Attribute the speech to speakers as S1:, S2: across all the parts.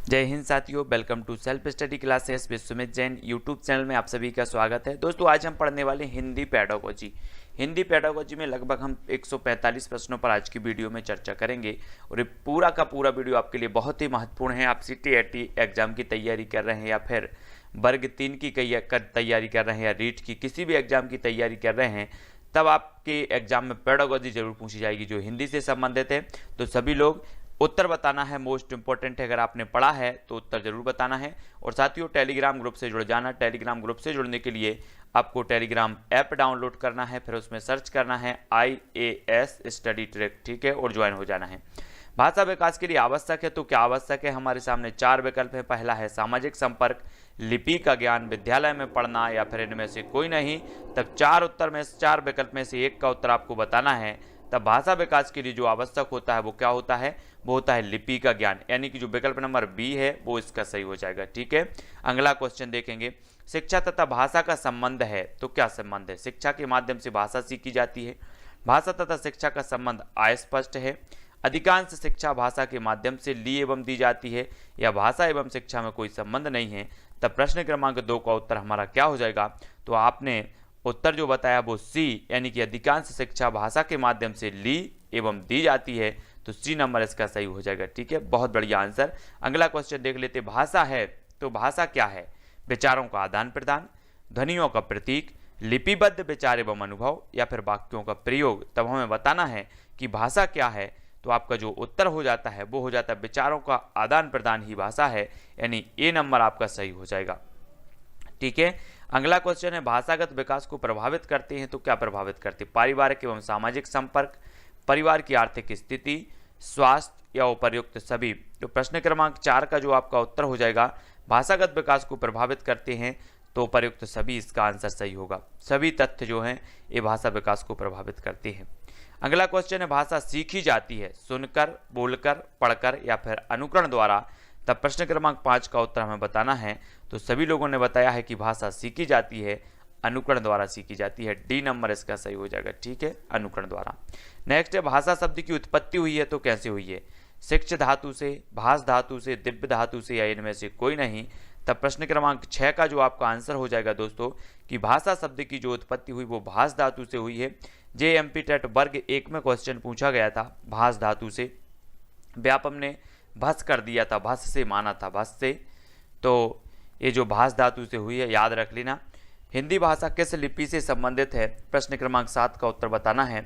S1: जय हिंद साथियों, welcome to self study classes with Sumit Jain YouTube channel में आप सभी का स्वागत है। दोस्तों आज हम पढ़ने वाले हिंदी पेडागोजी। हिंदी पेडागोजी में लगभग हम 145 प्रश्नों पर आज की वीडियो में चर्चा करेंगे और ये पूरा का पूरा वीडियो आपके लिए बहुत ही महत्वपूर्ण है। आप CTET एग्जाम की तैयारी कर रहे हैं या फिर वर्ग 3 की तैयारी कर रहे हैं या रीट की किसी भी एग्जाम की तैयारी कर रहे हैं, तब आपके एग्जाम में पेडागोजी जरूर पूछी जाएगी जो हिंदी से संबंधित है। तो सभी लोग उत्तर बताना है, मोस्ट इंपॉर्टेंट है। अगर आपने पढ़ा है तो उत्तर जरूर बताना है। और साथियों टेलीग्राम ग्रुप से जुड़ जाना। टेलीग्राम ग्रुप से जुड़ने के लिए आपको टेलीग्राम ऐप डाउनलोड करना है, फिर उसमें सर्च करना है IAS स्टडी ट्रैक, ठीक है, और ज्वाइन हो जाना है। भाषा विकास के लिए आवश्यक है, तो क्या आवश्यक है? हमारे सामने 4 विकल्प है। पहला है सामाजिक संपर्क, लिपि का ज्ञान, विद्यालय में पढ़ना, या फिर इनमें से कोई नहीं। तब 4 विकल्प में से एक का उत्तर आपको बताना है। तब भाषा विकास के लिए जो आवश्यक होता है वो क्या होता है? वो होता है लिपि का ज्ञान, यानी कि जो विकल्प नंबर बी है वो इसका सही हो जाएगा, ठीक है। अगला क्वेश्चन देखेंगे, शिक्षा तथा भाषा का संबंध है, तो क्या संबंध है? शिक्षा के माध्यम से भाषा सीखी जाती है। भाषा तथा शिक्षा का संबंध अस्पष्ट है। अधिकांश शिक्षा भाषा के माध्यम से ली एवं दी जाती है, या भाषा एवं शिक्षा में कोई संबंध नहीं है। तब प्रश्न क्रमांक 2 का उत्तर हमारा क्या हो जाएगा? तो आपने उत्तर जो बताया वो सी, यानी कि अधिकांश शिक्षा भाषा के माध्यम से ली एवं दी जाती है, तो सी नंबर इसका सही हो जाएगा, ठीक है। बहुत बढ़िया आंसर। अगला क्वेश्चन देख लेते। भाषा है तो भाषा क्या है? विचारों का आदान प्रदान, ध्वनियों का प्रतीक, लिपिबद्ध विचार एवं अनुभव, या फिर वाक्यों का प्रयोग। तब हमें बताना है कि भाषा क्या है। तो आपका जो उत्तर हो जाता है वो हो जाता है विचारों का आदान प्रदान ही भाषा है, यानी ए नंबर आपका सही हो जाएगा, ठीक है। अगला क्वेश्चन है, भाषागत विकास को प्रभावित करते हैं, तो क्या प्रभावित करते हैं? पारिवारिक एवं सामाजिक संपर्क, परिवार की आर्थिक स्थिति, स्वास्थ्य या उपर्युक्त सभी। तो प्रश्न क्रमांक 4 का जो आपका उत्तर हो जाएगा, भाषागत विकास को प्रभावित करते हैं, तो उपर्युक्त सभी इसका आंसर सही होगा। सभी तथ्य जो हैं ये भाषा विकास को प्रभावित करते हैं। अगला क्वेश्चन है, भाषा सीखी जाती है सुनकर, बोलकर, पढ़कर या फिर अनुकरण द्वारा। तब प्रश्न क्रमांक 5 का उत्तर हमें बताना है। तो सभी लोगों ने बताया है कि भाषा सीखी जाती है अनुकरण द्वारा सीखी जाती है। डी नंबर इसका सही हो जाएगा, ठीक है, अनुकरण द्वारा। नेक्स्ट है, भाषा शब्द की उत्पत्ति हुई है, तो कैसे हुई है? शिक्ष धातु से, भाष धातु से, दिव्य धातु से, या इनमें से कोई नहीं। तब प्रश्न क्रमांक 6 का जो आपका आंसर हो जाएगा दोस्तों, कि भाषा शब्द की जो उत्पत्ति हुई वो भाष धातु से हुई है। JMP टेट वर्ग 1 में क्वेश्चन पूछा गया था भाष धातु से। व्यापम ने भस कर दिया था, भस से माना था, भस से। तो ये जो भाष धातु से हुई है, याद रख लेना। हिंदी भाषा किस लिपि से संबंधित है? प्रश्न क्रमांक 7 का उत्तर बताना है।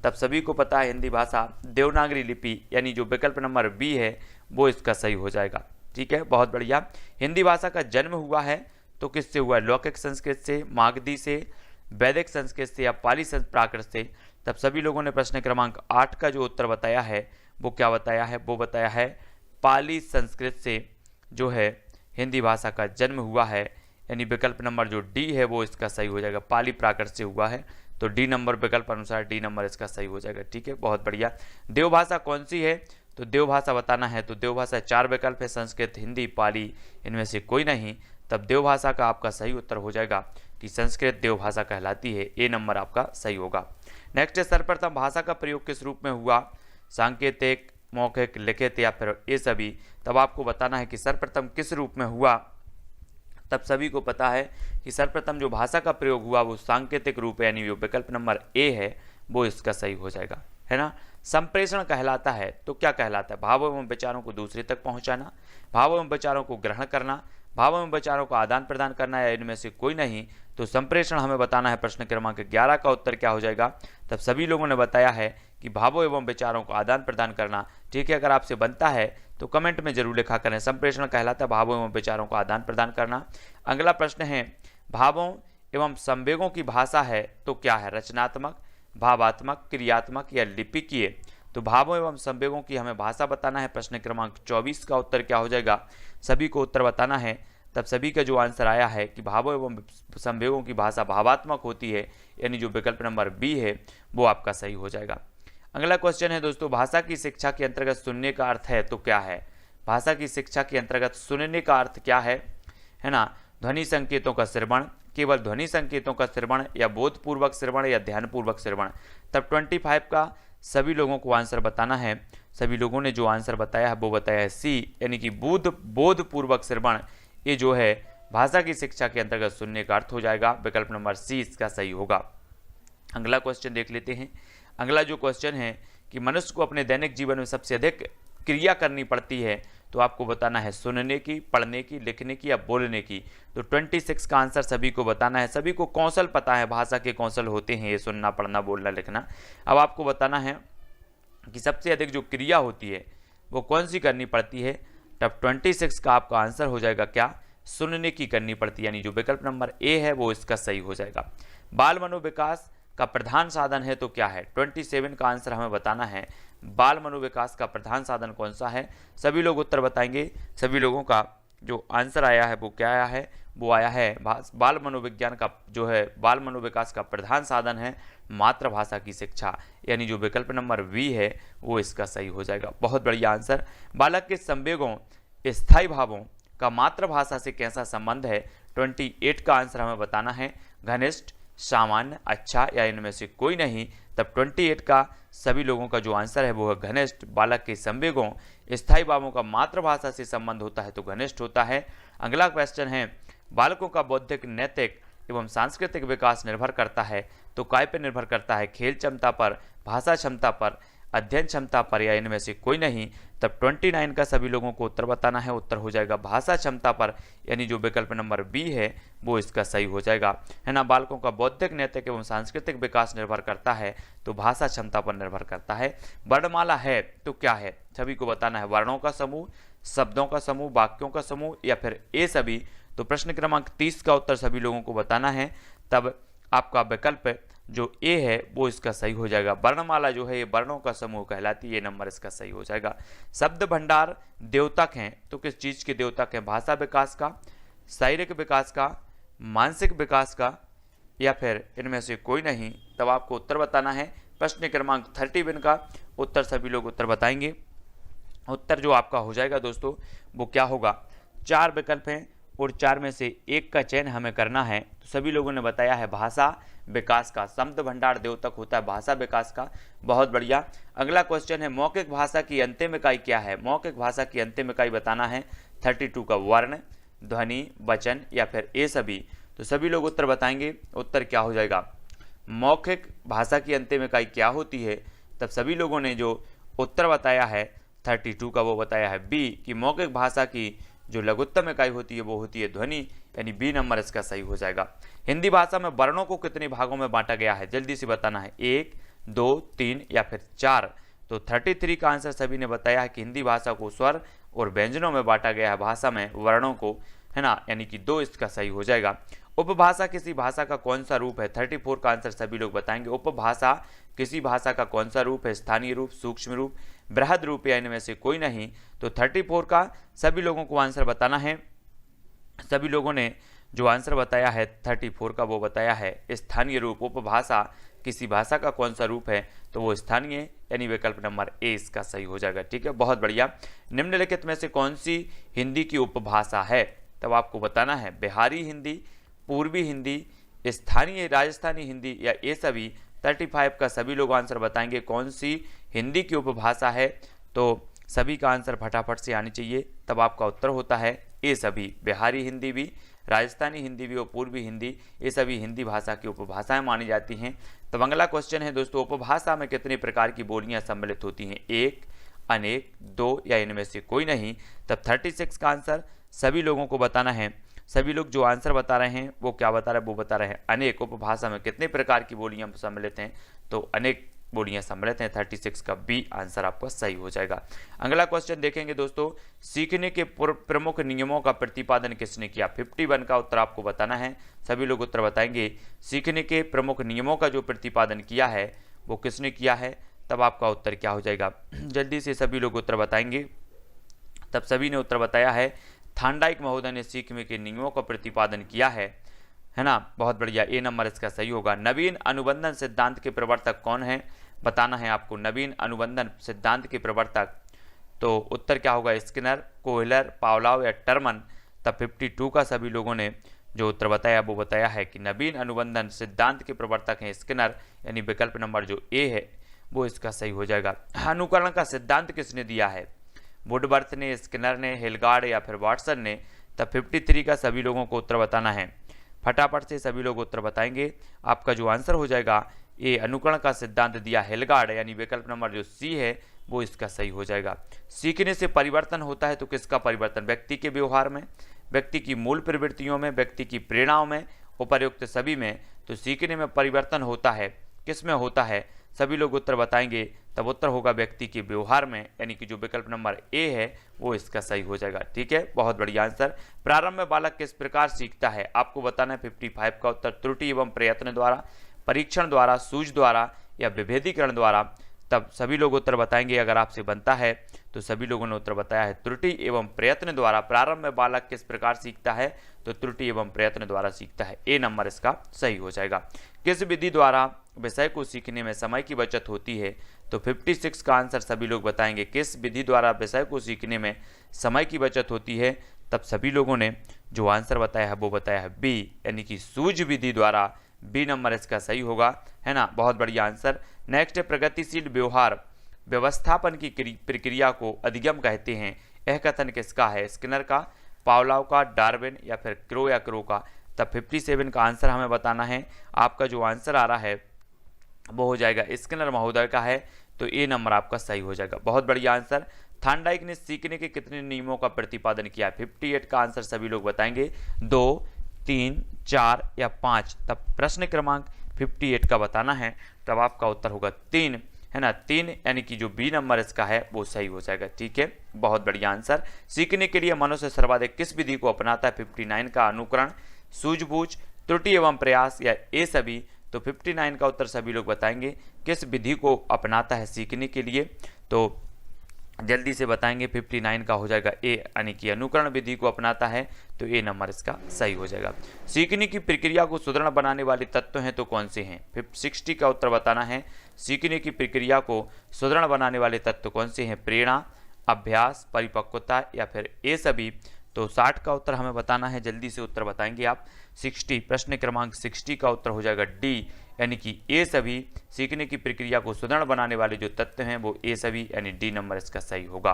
S1: तब सभी को पता है हिंदी भाषा देवनागरी लिपि, यानी जो विकल्प नंबर बी है वो इसका सही हो जाएगा, ठीक है, बहुत बढ़िया। हिंदी भाषा का जन्म हुआ है तो किससे हुआ है? लौकिक संस्कृत से, मागधी से, वैदिक संस्कृत से, या पाली प्राकृत से। तब सभी लोगों ने प्रश्न क्रमांक 8 का जो उत्तर बताया है वो क्या बताया है? वो बताया है पाली संस्कृत से जो है हिंदी भाषा का जन्म हुआ है, यानी विकल्प नंबर जो डी है वो इसका सही हो जाएगा। पाली प्राकृत से हुआ है, तो डी नंबर विकल्प अनुसार डी नंबर इसका सही हो जाएगा, ठीक है, बहुत बढ़िया। देवभाषा कौन सी है? तो देवभाषा बताना है। तो देवभाषा 4 विकल्प है, संस्कृत, हिंदी, पाली, इनमें से कोई नहीं। तब देवभाषा का आपका सही उत्तर हो जाएगा कि संस्कृत देवभाषा कहलाती है। ए नंबर आपका सही होगा। नेक्स्ट है, सर्वप्रथम भाषा का प्रयोग किस रूप में हुआ? सांकेतिक, मौखिक, लिखित, या फिर ये सभी। तब आपको बताना है कि सर्वप्रथम किस रूप में हुआ। तब सभी को पता है कि सर्वप्रथम जो भाषा का प्रयोग हुआ वो सांकेतिक रूप है, यानी जो विकल्प नंबर ए है वो इसका सही हो जाएगा, है ना। संप्रेषण कहलाता है, तो क्या कहलाता है? भाव एवं विचारों को दूसरे तक पहुंचाना, भाव एवं विचारों को ग्रहण करना, भाव एवं विचारों का आदान प्रदान करना, या इनमें से कोई नहीं। तो संप्रेषण हमें बताना है। प्रश्न क्रमांक 11 का उत्तर क्या हो जाएगा? तब सभी लोगों ने बताया है कि भावों एवं विचारों को आदान प्रदान करना, ठीक है। अगर आपसे बनता है तो कमेंट में जरूर लिखा करें, संप्रेषण कहलाता है भावों एवं विचारों को आदान प्रदान करना। अगला प्रश्न है, भावों एवं संवेगों की भाषा है तो क्या है? रचनात्मक, भावात्मक, क्रियात्मक, या लिपिकीय। तो भावों एवं संवेगों की हमें भाषा बताना है। प्रश्न क्रमांक 24 का उत्तर क्या हो जाएगा? सभी को उत्तर बताना है। तब सभी का जो आंसर आया है कि भावों एवं संवेगों की भाषा भावात्मक होती है, यानी जो विकल्प नंबर बी है वो आपका सही हो जाएगा। अगला क्वेश्चन है दोस्तों, भाषा की शिक्षा के अंतर्गत सुनने का अर्थ है तो क्या है? भाषा की शिक्षा के अंतर्गत सुनने का अर्थ क्या है ना? ध्वनि संकेतों का श्रवण, केवल ध्वनि संकेतों का श्रवण, या बोधपूर्वक श्रवण, या ध्यानपूर्वक श्रवण। तब 25 का सभी लोगों को आंसर बताना है। सभी लोगों ने जो आंसर बताया है वो बताया है सी, यानी कि बोधपूर्वक श्रवण, ये जो है भाषा की शिक्षा के अंतर्गत सुनने का अर्थ हो जाएगा। विकल्प नंबर सी इसका सही होगा। अगला क्वेश्चन देख लेते हैं। अगला जो क्वेश्चन है कि मनुष्य को अपने दैनिक जीवन में सबसे अधिक क्रिया करनी पड़ती है, तो आपको बताना है सुनने की, पढ़ने की, लिखने की या बोलने की। तो 26 का आंसर सभी को बताना है। सभी को कौशल पता है, भाषा के कौशल होते हैं ये सुनना, पढ़ना, बोलना, लिखना। अब आपको बताना है कि सबसे अधिक जो क्रिया होती है वो कौन सी करनी पड़ती है। तब 26 का आपका आंसर हो जाएगा क्या, सुनने की करनी पड़ती है, यानी जो विकल्प नंबर ए है वो इसका सही हो जाएगा। बाल मनोविकास का प्रधान साधन है तो क्या है। 27 का आंसर हमें बताना है बाल मनोविकास का प्रधान साधन कौन सा है। सभी लोग उत्तर बताएंगे। सभी लोगों का जो आंसर आया है वो क्या आया है, वो आया है बाल मनोविज्ञान का जो है बाल मनोविकास का प्रधान साधन है मातृभाषा की शिक्षा, यानी जो विकल्प नंबर बी है वो इसका सही हो जाएगा। बहुत बढ़िया आंसर। बालक के संवेगों, स्थायी भावों का मातृभाषा से कैसा संबंध है। 28 का आंसर हमें बताना है घनिष्ठ, सामान्य, अच्छा या इनमें से कोई नहीं। तब 28 का सभी लोगों का जो आंसर है वो है घनिष्ठ। बालक के संवेगों, स्थायी भावों का मातृभाषा से संबंध होता है तो घनिष्ठ होता है। अगला क्वेश्चन है बालकों का बौद्धिक, नैतिक एवं सांस्कृतिक विकास निर्भर करता है तो काय पर निर्भर करता है। खेल क्षमता पर, भाषा क्षमता पर, अध्ययन क्षमता पर या इनमें से कोई नहीं। तब 29 का सभी लोगों को उत्तर बताना है। उत्तर हो जाएगा भाषा क्षमता पर, यानी जो विकल्प नंबर बी है वो इसका सही हो जाएगा, है ना। बालकों का बौद्धिक, नैतिक एवं सांस्कृतिक विकास निर्भर करता है तो भाषा क्षमता पर निर्भर करता है। वर्णमाला है तो क्या है, सभी को बताना है वर्णों का समूह, शब्दों का समूह, वाक्यों का समूह या फिर ए सभी। तो प्रश्न क्रमांक 30 का उत्तर सभी लोगों को बताना है। तब आपका विकल्प जो ए है वो इसका सही हो जाएगा। वर्णमाला जो है ये वर्णों का समूह कहलाती है, ये नंबर इसका सही हो जाएगा। शब्द भंडार द्योतक हैं तो किस चीज के द्योतक हैं। भाषा विकास का, शारीरिक विकास का, मानसिक विकास का या फिर इनमें से कोई नहीं। तब आपको उत्तर बताना है। प्रश्न क्रमांक 31 का उत्तर सभी लोग उत्तर बताएंगे। उत्तर जो आपका हो जाएगा दोस्तों वो क्या होगा, 4 विकल्प हैं और 4 में से एक का चयन हमें करना है। तो सभी लोगों ने बताया है भाषा विकास का। शब्द भंडार द्योतक होता है भाषा विकास का। बहुत बढ़िया। अगला क्वेश्चन है मौखिक भाषा की अंतिम इकाई क्या है। मौखिक भाषा की अंतिम इकाई बताना है 32 का वर्ण, ध्वनि, वचन या फिर ए सभी। तो सभी लोग उत्तर बताएंगे। उत्तर क्या हो जाएगा, मौखिक भाषा की अंतिम इकाई क्या होती है। तब सभी लोगों ने जो उत्तर बताया है 32 का वो बताया है बी, कि मौखिक भाषा की जो लघुत्तम इकाई होती है वो होती है ध्वनि, यानी बी नंबर इसका सही हो जाएगा। हिंदी भाषा में वर्णों को कितने भागों में बांटा गया है, जल्दी से बताना है 1, 2, 3 या फिर 4। तो 33 का आंसर सभी ने बताया है कि हिंदी भाषा को स्वर और व्यंजनों में बांटा गया है, भाषा में वर्णों को, है ना, यानी कि 2 इसका सही हो जाएगा। उपभाषा किसी भाषा का कौन सा रूप है। 34 का आंसर सभी लोग बताएंगे। उपभाषा किसी भाषा का कौन सा रूप है, स्थानीय रूप, सूक्ष्म रूप, बृहद रूप या इनमें से कोई नहीं। तो 34 का सभी लोगों को आंसर बताना है। सभी लोगों ने जो आंसर बताया है 34 का वो बताया है स्थानीय रूप। उपभाषा किसी भाषा का कौन सा रूप है तो वो स्थानीय, यानी विकल्प नंबर ए इसका सही हो जाएगा। ठीक है, बहुत बढ़िया। निम्नलिखित में से कौन सी हिंदी की उपभाषा है, तब आपको बताना है बिहारी हिंदी, पूर्वी हिंदी, स्थानीय राजस्थानी हिंदी या ये सभी। 35 का सभी लोग आंसर बताएंगे कौन सी हिंदी की उपभाषा है। तो सभी का आंसर फटाफट से आनी चाहिए। तब आपका उत्तर होता है ये सभी। बिहारी हिंदी भी, राजस्थानी हिंदी भी और पूर्वी हिंदी, ये सभी हिंदी भाषा की उपभाषाएं मानी जाती हैं। तब अगला क्वेश्चन है दोस्तों, उपभाषा में कितने प्रकार की बोलियां सम्मिलित होती हैं, 1, अनेक, 2 या इनमें से कोई नहीं। तब 36 का आंसर सभी लोगों को बताना है। सभी लोग जो आंसर बता रहे हैं वो क्या बता रहे हैं, वो बता रहे हैं अनेक। उपभाषा में कितने प्रकार की बोलियां सम्मिलित हैं, तो अनेक बोलियां सम्मिलित हैं। 36 का बी आंसर आपका सही हो जाएगा। अगला क्वेश्चन देखेंगे दोस्तों, सीखने के प्रमुख नियमों का प्रतिपादन किसने किया। 51 का उत्तर आपको बताना है। सभी लोग उत्तर बताएंगे। सीखने के प्रमुख नियमों का जो प्रतिपादन किया है वो किसने किया है, तब आपका उत्तर क्या हो जाएगा, जल्दी से सभी लोग उत्तर बताएंगे। तब सभी ने उत्तर बताया है थांडाइक महोदय ने सीखने के नियमों का प्रतिपादन किया है ना। बहुत बढ़िया, ए नंबर इसका सही होगा। नवीन अनुबंधन सिद्धांत के प्रवर्तक कौन है, बताना है आपको। नवीन अनुबंधन सिद्धांत के प्रवर्तक, तो उत्तर क्या होगा, स्किनर, कोहलर, पावलोव या टर्मन। तब 52 का सभी लोगों ने जो उत्तर बताया वो बताया है कि नवीन अनुबंधन सिद्धांत के प्रवर्तक हैं स्किनर, यानी विकल्प नंबर जो ए है वो इसका सही हो जाएगा। अनुकरण का सिद्धांत किसने दिया है? वुडवर्थ ने, स्किनर ने, हिलगार्ड या फिर वाटसन ने? तब 53 का सभी लोगों को उत्तर बताना है। फटाफट से सभी लोग उत्तर बताएंगे। आपका जो आंसर हो जाएगा ये अनुकरण का सिद्धांत दिया हिलगार्ड, यानी विकल्प नंबर जो सी है वो इसका सही हो जाएगा। सीखने से परिवर्तन होता है तो किसका परिवर्तन? व्यक्ति के व्यवहार में, व्यक्ति की मूल प्रवृत्तियों में, व्यक्ति की प्रेरणाओं में, उपर्युक्त सभी में। तो सीखने में परिवर्तन होता है, किस में होता है? सभी लोग उत्तर बताएंगे, तब उत्तर होगा व्यक्ति के व्यवहार में, यानी कि जो विकल्प नंबर ए है वो इसका सही हो जाएगा। ठीक है, बहुत बढ़िया आंसर। प्रारंभ में बालक किस प्रकार सीखता है? आपको बताना है 55 का उत्तर त्रुटि एवं प्रयत्न द्वारा, परीक्षण द्वारा, सूझ द्वारा या विभेदीकरण द्वारा। तब सभी लोग उत्तर बताएंगे। अगर आपसे बनता है तो सभी लोगों ने उत्तर बताया है त्रुटि एवं प्रयत्न द्वारा। प्रारंभ में बालक किस प्रकार सीखता है? तो त्रुटि एवं प्रयत्न द्वारा सीखता है। ए नंबर इसका सही हो जाएगा। किस विधि द्वारा विषय को सीखने में समय की बचत होती है? तो 56 का आंसर सभी लोग बताएंगे। किस विधि द्वारा विषय को सीखने में समय की बचत होती है? तब सभी लोगों ने जो आंसर बताया है वो बताया है बी, यानी कि सूझ विधि द्वारा। बी नंबर इसका सही होगा, है ना। बहुत बढ़िया आंसर। नेक्स्ट है प्रगतिशील व्यवहार व्यवस्थापन की प्रक्रिया को अधिगम कहते हैं। यह कथन किसका है? स्किनर का, पावलोव का, डार्विन या फिर क्रो या क्रो का? तब 57 का आंसर हमें बताना है। आपका जो आंसर आ रहा है वो हो जाएगा स्किनर महोदय का है, तो ए नंबर आपका सही हो जाएगा। बहुत बढ़िया आंसर। थॉर्नडाइक ने सीखने के कितने नियमों का प्रतिपादन किया? 58 का आंसर सभी लोग बताएंगे 2, 3, 4 या 5। तब प्रश्न क्रमांक 58 का बताना है, तब आपका उत्तर होगा 3, है ना। 3 यानी कि जो बी नंबर इसका है वो सही हो जाएगा। ठीक है, बहुत बढ़िया आंसर। सीखने के लिए मनुष्य सर्वाधिक किस विधि को अपनाता है? 59 का अनुकरण, सूझबूझ, त्रुटि एवं प्रयास या ए सभी? तो 59 का उत्तर सभी लोग बताएंगे किस विधि को अपनाता है सीखने के लिए, तो जल्दी से बताएंगे। 59 का हो जाएगा ए, यानी कि अनुकरण विधि को अपनाता है, तो ए नंबर इसका सही हो जाएगा। सीखने की प्रक्रिया को सुदृढ़ बनाने वाले तत्व हैं तो कौन से हैं? 60 का उत्तर बताना है। सीखने की प्रक्रिया को सुदृढ़ बनाने वाले तत्व कौन से हैं? प्रेरणा, अभ्यास, परिपक्वता या फिर ए सभी? तो 60 का उत्तर हमें बताना है। जल्दी से उत्तर बताएंगे आप। 60 प्रश्न क्रमांक 60 का उत्तर हो जाएगा डी, यानी कि ए सभी। सीखने की प्रक्रिया को सुदृढ़ बनाने वाले जो तत्व हैं वो ए सभी, यानी डी नंबर इसका सही होगा।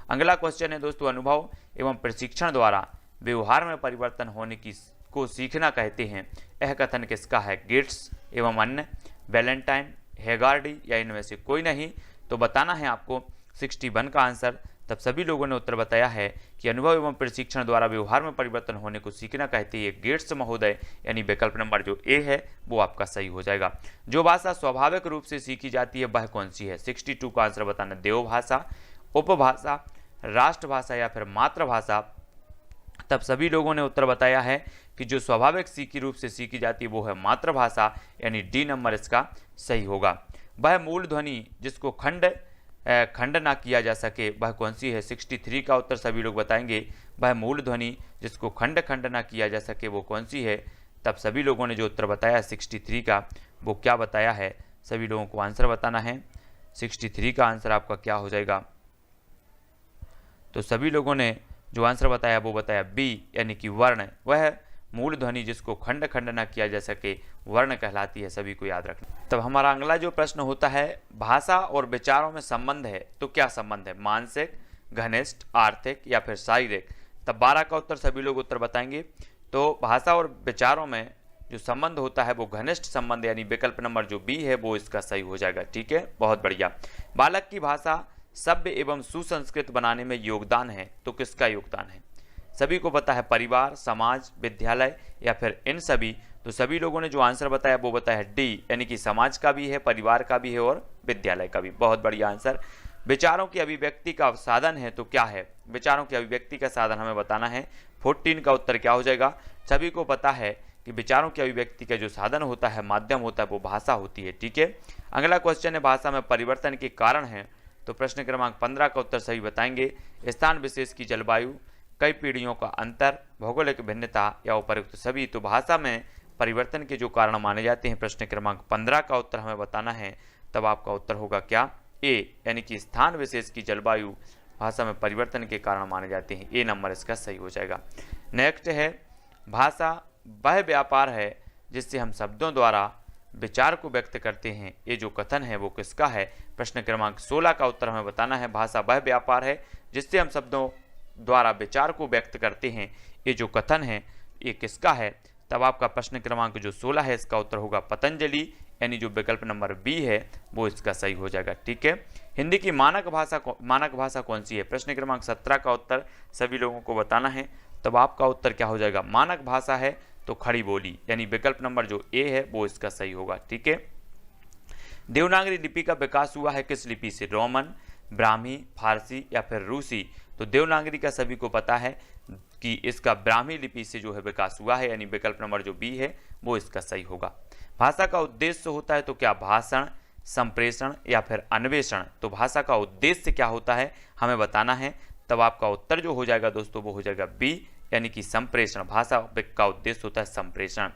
S1: अगला क्वेश्चन है दोस्तों, अनुभव एवं प्रशिक्षण द्वारा व्यवहार में परिवर्तन होने की को सीखना कहते हैं। यह कथन किसका है? गेट्स एवं अन्य, वैलेंटाइन, हेगार्डी या इनमें से कोई नहीं? तो बताना है आपको 61 का आंसर। तब सभी लोगों ने उत्तर बताया है कि अनुभव एवं प्रशिक्षण द्वारा व्यवहार में परिवर्तन होने को सीखना कहते हैं गेट्स महोदय, यानी विकल्प नंबर जो ए है वो आपका सही हो जाएगा। जो भाषा स्वाभाविक रूप से सीखी जाती है वह कौन सी है? 62 का आंसर बताना। देवभाषा, उपभाषा, राष्ट्रभाषा या फिर मातृभाषा? तब सभी लोगों ने उत्तर बताया है कि जो स्वाभाविक सीखी रूप से सीखी जाती है वो है मातृभाषा, यानी डी नंबर इसका सही होगा। वह मूल ध्वनि जिसको खंड ना किया जा सके वह कौन सी है? 63 का उत्तर सभी लोग बताएंगे। वह मूल ध्वनि जिसको खंड ना किया जा सके वो कौन सी है? तब सभी लोगों ने जो उत्तर बताया 63 का वो क्या बताया है? सभी लोगों को आंसर बताना है। 63 का आंसर आपका क्या हो जाएगा? तो सभी लोगों ने जो आंसर बताया वो बताया बी, यानी कि वर्ण। वह मूल ध्वनि जिसको खंड ना किया जा सके वर्ण कहलाती है, सभी को याद रखना। तब हमारा अगला जो प्रश्न होता है, भाषा और विचारों में संबंध है तो क्या संबंध है? मानसिक, घनिष्ठ, आर्थिक या फिर शारीरिक? तब 12 का उत्तर सभी लोग उत्तर बताएंगे। तो भाषा और विचारों में जो संबंध होता है वो घनिष्ठ संबंध, यानी विकल्प नंबर जो बी है वो इसका सही हो जाएगा। ठीक है, बहुत बढ़िया। बालक की भाषा सभ्य एवं सुसंस्कृत बनाने में योगदान है तो किसका योगदान है? सभी को पता है परिवार, समाज, विद्यालय या फिर इन सभी? तो सभी लोगों ने जो आंसर बताया वो बताया डी, यानी कि समाज का भी है, परिवार का भी है और विद्यालय का भी। बहुत बढ़िया आंसर। विचारों की अभिव्यक्ति का साधन है तो क्या है? विचारों की अभिव्यक्ति का साधन हमें बताना है। 14 का उत्तर क्या हो जाएगा? सभी को पता है कि विचारों की अभिव्यक्ति का जो साधन होता है, माध्यम होता है, वो भाषा होती है। ठीक है, अगला क्वेश्चन है भाषा में परिवर्तन के कारण है। तो प्रश्न क्रमांक 15 का उत्तर सही बताएंगे। स्थान विशेष की जलवायु, कई पीढ़ियों का अंतर, भौगोलिक भिन्नता या उपर्युक्त सभी? तो भाषा में परिवर्तन के जो कारण माने जाते हैं, प्रश्न क्रमांक 15 का उत्तर हमें बताना है। तब आपका उत्तर होगा क्या? ए, यानी कि स्थान विशेष की जलवायु भाषा में परिवर्तन के कारण माने जाते हैं। ए नंबर इसका सही हो जाएगा। नेक्स्ट है भाषा वह व्यापार है जिससे हम शब्दों द्वारा विचार को व्यक्त करते हैं, ये जो कथन है वो किसका है? प्रश्न क्रमांक 16 का उत्तर हमें बताना है। भाषा वह व्यापार है जिससे हम शब्दों द्वारा विचार को व्यक्त करते हैं, ये जो कथन है ये किसका है? तब आपका प्रश्न क्रमांक जो 16 है इसका उत्तर होगा पतंजलि, यानी जो विकल्प नंबर बी है वो इसका सही हो जाएगा। ठीक है, हिंदी की मानक भाषा कौन सी है? प्रश्न क्रमांक 17 का उत्तर सभी लोगों को बताना है। तब आपका उत्तर क्या हो जाएगा? मानक भाषा है तो खड़ी बोली, यानी विकल्प नंबर जो ए है वो इसका सही होगा। ठीक है, देवनागरी लिपि का विकास हुआ है किस लिपि से? रोमन, ब्राह्मी, फारसी या फिर रूसी? तो देवनागरी का सभी को पता है कि इसका ब्राह्मी लिपि से जो है विकास हुआ है, यानी विकल्प नंबर जो बी है वो इसका सही होगा। भाषा का उद्देश्य होता है तो क्या? भाषण, संप्रेषण या फिर अन्वेषण? तो भाषा का उद्देश्य क्या होता है हमें बताना है। तब आपका उत्तर जो हो जाएगा दोस्तों वो हो जाएगा बी, यानी कि संप्रेषण। भाषा का उद्देश्य होता है संप्रेषण।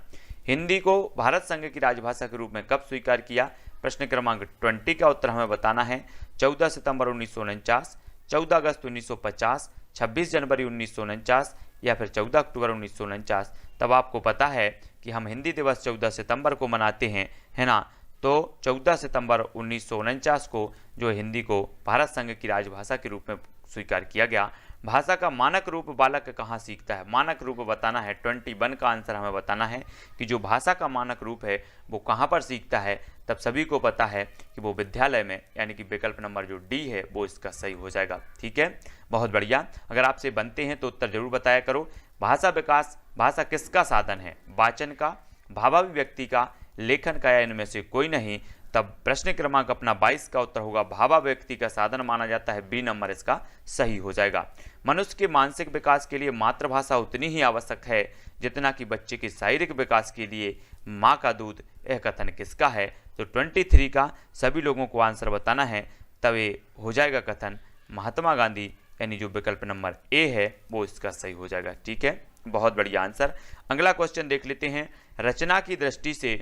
S1: हिंदी को भारत संघ की राजभाषा के रूप में कब स्वीकार किया? प्रश्न क्रमांक 20 का उत्तर हमें बताना है। 14 सितंबर 1949, 14 अगस्त 1950, 26 जनवरी 1949 या फिर 14 अक्टूबर 1949? तब आपको पता है कि हम हिंदी दिवस 14 सितंबर को मनाते हैं, है ना। तो 14 सितंबर 1949 को जो हिंदी को भारत संघ की राजभाषा के रूप में स्वीकार किया गया। भाषा का मानक रूप बालक कहाँ सीखता है? मानक रूप बताना है। 21 का आंसर हमें बताना है कि जो भाषा का मानक रूप है वो कहाँ पर सीखता है। तब सभी को पता है कि वो विद्यालय में, यानी कि विकल्प नंबर जो डी है वो इसका सही हो जाएगा। ठीक है, बहुत बढ़िया। अगर आपसे बनते हैं तो उत्तर जरूर बताया करो। भाषा विकास, भाषा किसका साधन है? वाचन का, भावाभिव्यक्ति का, लेखन का या इनमें से कोई नहीं? तब प्रश्न क्रमांक अपना 22 का उत्तर होगा भावाभिव्यक्ति का साधन माना जाता है, बी नंबर इसका सही हो जाएगा। मनुष्य के मानसिक विकास के लिए मातृभाषा उतनी ही आवश्यक है जितना कि बच्चे के शारीरिक विकास के लिए माँ का दूध, यह कथन किसका है? तो 23 का सभी लोगों को आंसर बताना है। तब ये हो जाएगा कथन महात्मा गांधी, यानी जो विकल्प नंबर ए है वो इसका सही हो जाएगा। ठीक है, बहुत बढ़िया आंसर। अगला क्वेश्चन देख लेते हैं। रचना की दृष्टि से